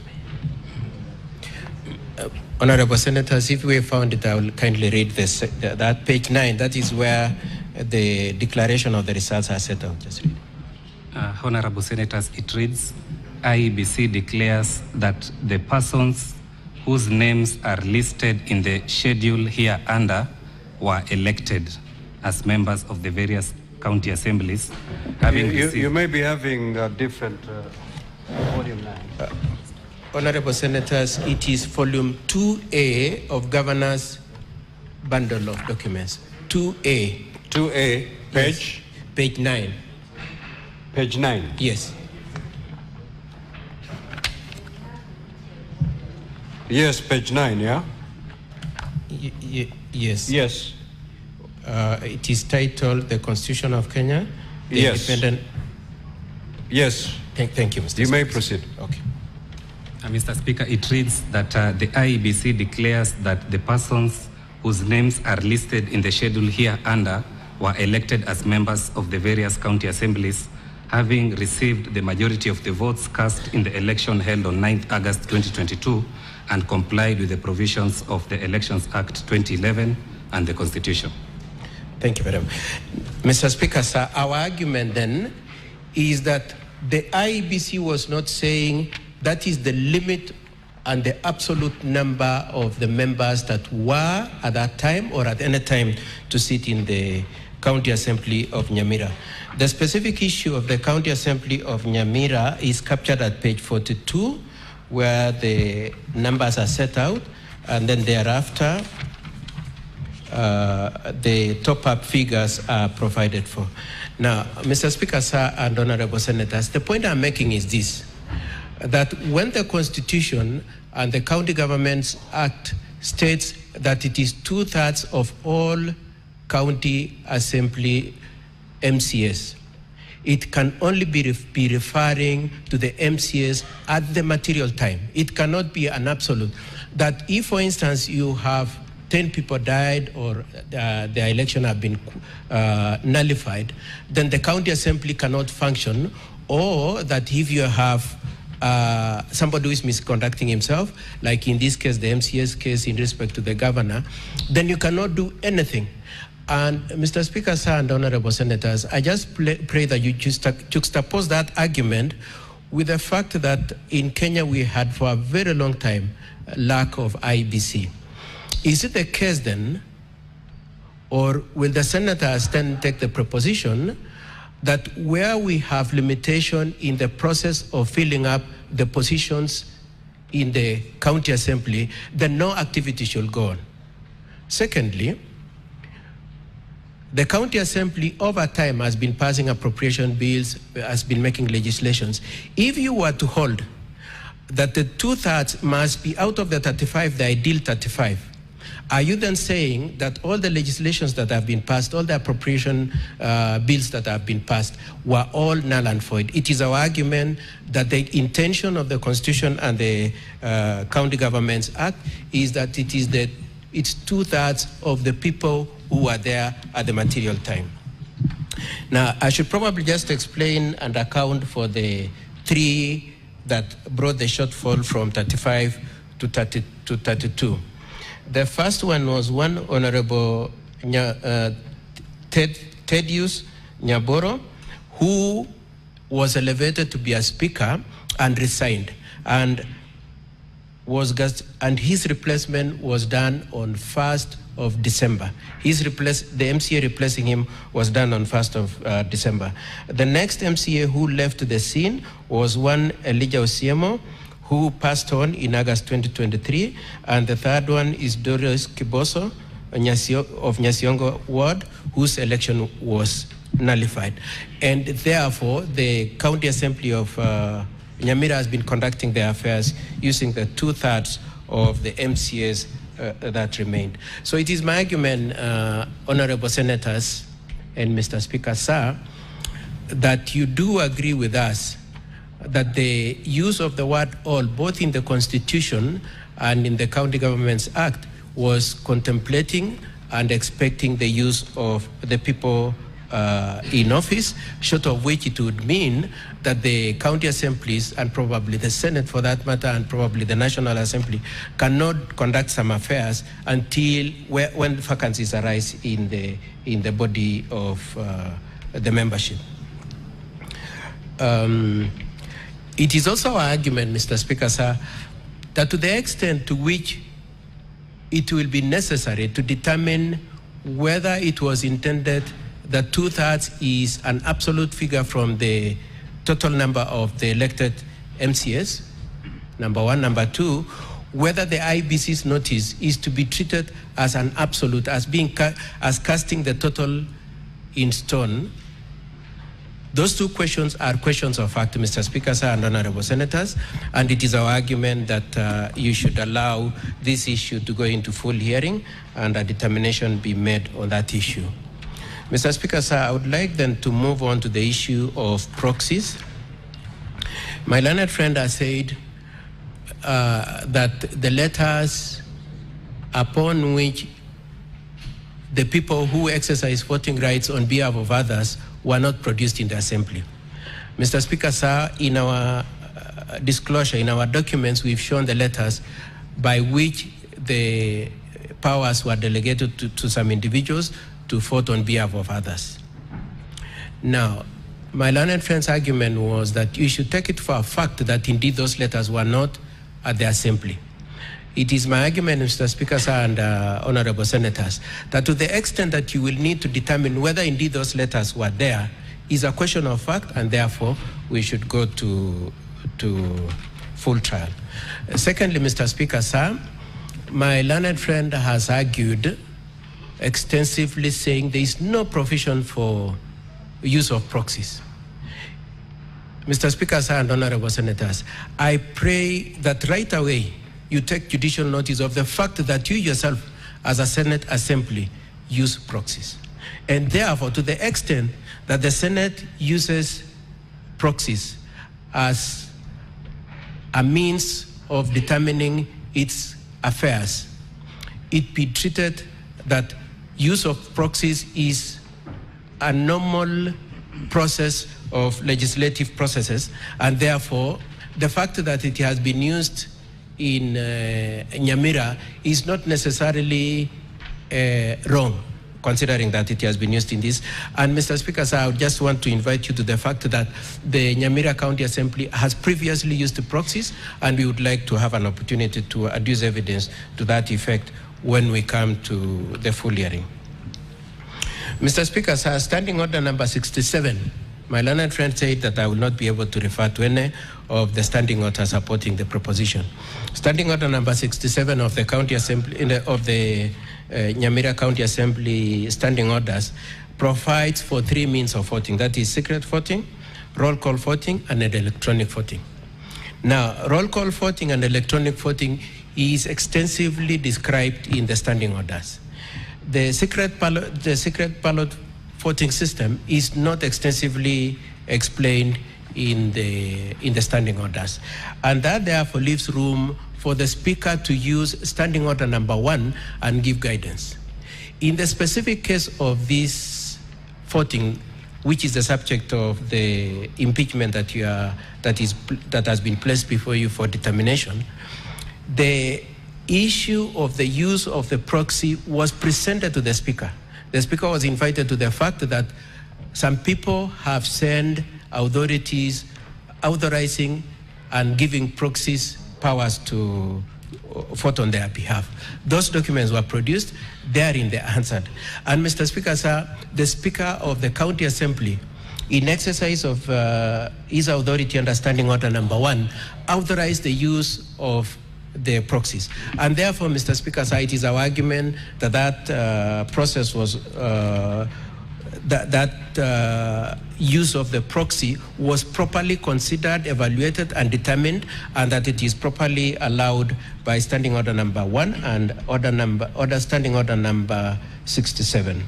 me. Honorable senators, if we found it, I will kindly read this. That page 9, that is where the declaration of the results are set out. Just read. Honorable senators, it reads, IEBC declares that the persons whose names are listed in the schedule here under were elected as members of the various county assemblies. You may be having a different volume 9. Honorable senators, it is volume 2A of governor's bundle of documents. 2A. 2A, page? Yes. Page 9. Page 9? Yes. Yes, page 9, yeah? Yes. Yes. It is titled The Constitution of Kenya. The Yes. Independent. Yes. Thank you, Mr. You may Speaker. proceed. Okay. Mr. Speaker, it reads that the IEBC declares that the persons whose names are listed in the schedule here under were elected as members of the various county assemblies, having received the majority of the votes cast in the election held on 9th August 2022 and complied with the provisions of the Elections Act 2011 and the Constitution. Thank you very much. Mr. Speaker, sir, our argument then is that the IEBC was not saying that is the limit and the absolute number of the members that were at that time or at any time to sit in the County Assembly of Nyamira. The specific issue of the County Assembly of Nyamira is captured at page 42, where the numbers are set out, and then thereafter the top-up figures are provided for. Now, Mr. Speaker, sir, and honorable senators, the point I'm making is this, that when the Constitution and the County Governments Act states that it is 2/3 of all county assembly MCAs, it can only be referring to the MCAs at the material time. It cannot be an absolute. That if, for instance, you have 10 people died or the election have been nullified, then the county assembly cannot function, or that if you have somebody who is misconducting himself, like in this case, the MCA's case in respect to the governor, then you cannot do anything. And Mr. Speaker, sir, and honorable senators, I just pray that you juxtapose that argument with the fact that in Kenya we had for a very long time lack of IBC. Is it the case then, or will the senators then take the proposition that where we have limitation in the process of filling up the positions in the county assembly, then no activity should go on? Secondly, the county assembly over time has been passing appropriation bills, has been making legislations. If you were to hold that the 2/3 must be out of the 35, the ideal 35, are you then saying that all the legislations that have been passed, all the appropriation bills that have been passed were all null and void? It is our argument that the intention of the Constitution and the County Governments Act is that it's 2/3 of the people who are there at the material time. Now, I should probably just explain and account for the 3 that brought the shortfall from 35 to 32. The first one was one Honorable Thaddeus Nyaboro, who was elevated to be a speaker and resigned, and his replacement was done on 1st of December. The MCA replacing him was done on 1st of December. The next MCA who left the scene was one Elijah Osiemo, who passed on in August 2023, and the third one is Doris Kiboso of Nyasiongo Ward, whose election was nullified. And therefore, the County Assembly of Nyamira has been conducting their affairs using the 2/3 of the MCAs that remained. So it is my argument, honorable senators and Mr. Speaker, sir, that you do agree with us that the use of the word all, both in the Constitution and in the County Governments Act, was contemplating and expecting the use of the people in office, short of which it would mean that the county assemblies and probably the Senate for that matter and probably the National Assembly cannot conduct some affairs until when vacancies arise in the body of the membership. It is also our argument, Mr. Speaker, sir, that to the extent to which it will be necessary to determine whether it was intended that 2/3 is an absolute figure from the total number of the elected MCAs, number one. Number two, whether the IBC's notice is to be treated as an absolute, as casting the total in stone. Those two questions are questions of fact, Mr. Speaker, sir, and honorable senators, and it is our argument that you should allow this issue to go into full hearing and a determination be made on that issue. Mr. Speaker, sir, I would like then to move on to the issue of proxies. My learned friend has said that the letters upon which the people who exercise voting rights on behalf of others were not produced in the assembly. Mr. Speaker, sir, in our disclosure, in our documents, we've shown the letters by which the powers were delegated to some individuals to vote on behalf of others. Now, my learned friend's argument was that you should take it for a fact that indeed those letters were not at the assembly. It is my argument, Mr. Speaker, sir, and honorable senators, that to the extent that you will need to determine whether indeed those letters were there is a question of fact, and therefore we should go to full trial. Secondly, Mr. Speaker, sir, my learned friend has argued extensively saying there is no provision for use of proxies. Mr. Speaker, sir, and honorable senators, I pray that right away you take judicial notice of the fact that you yourself, as a Senate Assembly, use proxies. And therefore, to the extent that the Senate uses proxies as a means of determining its affairs, it be treated that use of proxies is a normal process of legislative processes, and therefore the fact that it has been used in Nyamira is not necessarily wrong. considering that it has been used in this. And Mr. Speaker, sir, I would just want to invite you to the fact that the Nyamira County Assembly has previously used the proxies, and we would like to have an opportunity to adduce evidence to that effect when we come to the full hearing. Mr. Speaker, sir, standing order number 67, my learned friend said that I will not be able to refer to any of the standing orders supporting the proposition. Standing order number 67 of the County Assembly, of the Nyamira County Assembly standing orders provides for 3 means of voting. That is secret voting, roll call voting, and electronic voting. Now, roll call voting and electronic voting is extensively described in the standing orders. The secret ballot voting system is not extensively explained in the standing orders, and that therefore leaves room for the Speaker to use standing order number 1 and give guidance. In the specific case of this voting, which is the subject of the impeachment that has been placed before you for determination, the issue of the use of the proxy was presented to the Speaker. The Speaker was invited to the fact that some people have sent authorities authorizing and giving proxies powers to vote on their behalf. Those documents were produced, therein they answered. And Mr. Speaker, sir, the Speaker of the County Assembly, in exercise of his authority under Standing Order number 1, authorized the use of the proxies. And therefore, Mr. Speaker, sir, it is our argument that that process was, use of the proxy was properly considered, evaluated, and determined, and that it is properly allowed by Standing Order number 1 and Standing Order number 67.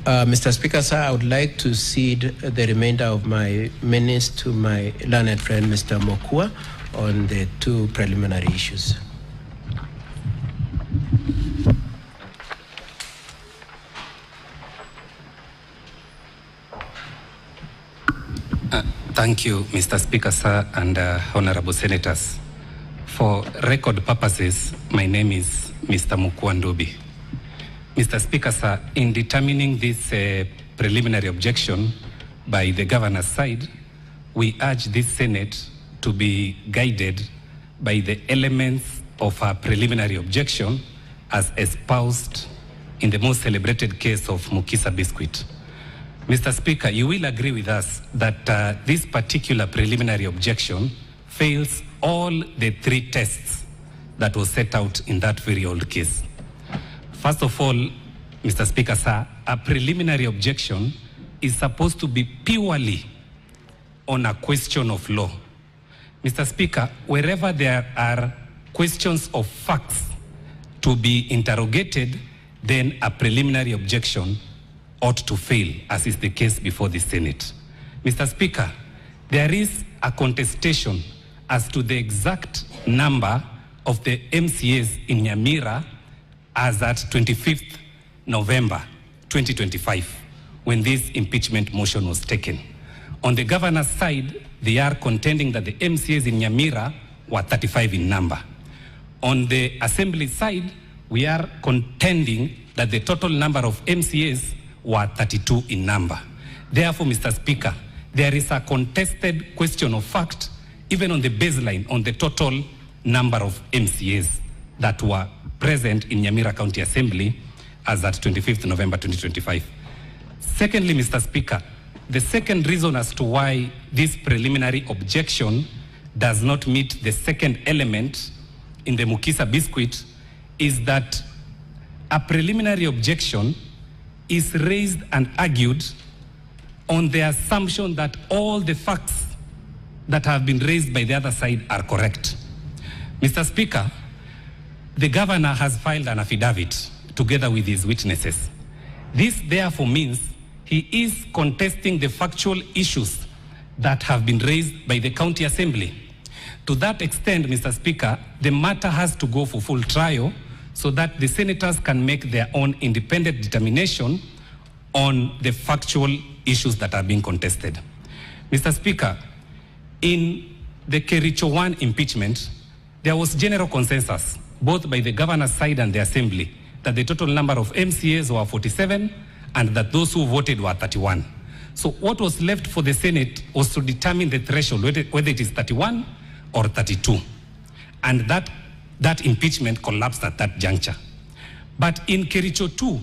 Mr. Speaker, sir, I would like to cede the remainder of my minutes to my learned friend, Mr. Mokua, on the 2 preliminary issues. Thank you, Mr. Speaker, sir, and honorable senators. For record purposes, my name is Mr. Mukwandobi. Mr. Speaker, sir, in determining this preliminary objection by the governor's side, we urge this Senate to be guided by the elements of a preliminary objection as espoused in the most celebrated case of Mukisa Biscuit. Mr. Speaker, you will agree with us that this particular preliminary objection fails all the 3 tests that was set out in that very old case. First of all, Mr. Speaker, sir, a preliminary objection is supposed to be purely on a question of law. Mr. Speaker, wherever there are questions of facts to be interrogated, then a preliminary objection ought to fail, as is the case before the Senate. Mr. Speaker, there is a contestation as to the exact number of the MCAs in Nyamira as at 25th November 2025, when this impeachment motion was taken. On the governor's side, they are contending that the MCAs in Nyamira were 35 in number. On the Assembly side, we are contending that the total number of MCAs were 32 in number. Therefore, Mr. Speaker, there is a contested question of fact, even on the baseline, on the total number of MCAs that were present in Nyamira County Assembly as at 25th November 2025. Secondly, Mr. Speaker, the second reason as to why this preliminary objection does not meet the second element in the Mukisa Biscuit is that a preliminary objection is raised and argued on the assumption that all the facts that have been raised by the other side are correct. Mr. Speaker, the governor has filed an affidavit together with his witnesses. This therefore means he is contesting the factual issues that have been raised by the county assembly. To that extent, Mr. Speaker, the matter has to go for full trial so that the senators can make their own independent determination on the factual issues that are being contested. Mr. Speaker, in the Kericho 1 impeachment, there was general consensus both by the governor's side and the assembly, that the total number of MCAs were 47 and that those who voted were 31. So what was left for the Senate was to determine the threshold, whether it is 31 or 32. And that impeachment collapsed at that juncture. But in Kericho 2,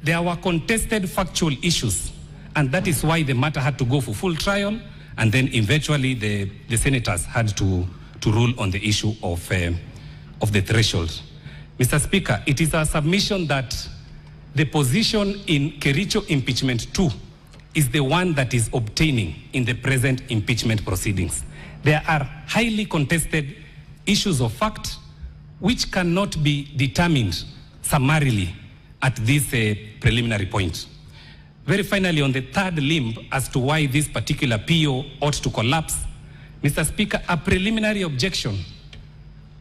there were contested factual issues, and that is why the matter had to go for full trial, and then eventually the senators had to rule on the issue of the threshold. Mr. Speaker, it is our submission that the position in Kericho impeachment 2 is the one that is obtaining in the present impeachment proceedings. There are highly contested issues of fact which cannot be determined summarily at this preliminary point. Very finally, on the third limb as to why this particular PO ought to collapse, Mr. Speaker, a preliminary objection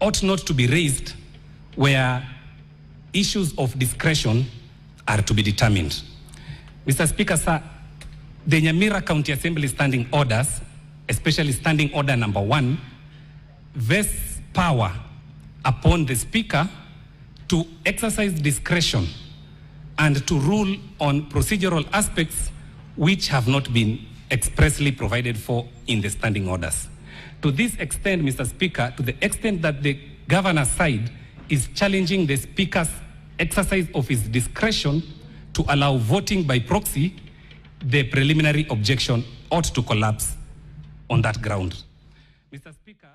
ought not to be raised where issues of discretion are to be determined. Mr. Speaker, sir, the Nyamira County Assembly standing orders, especially standing order number 1, vests power upon the Speaker to exercise discretion and to rule on procedural aspects which have not been expressly provided for in the standing orders. To this extent, Mr. Speaker, to the extent that the governor's side is challenging the Speaker's exercise of his discretion to allow voting by proxy, the preliminary objection ought to collapse on that ground. Mr. Speaker,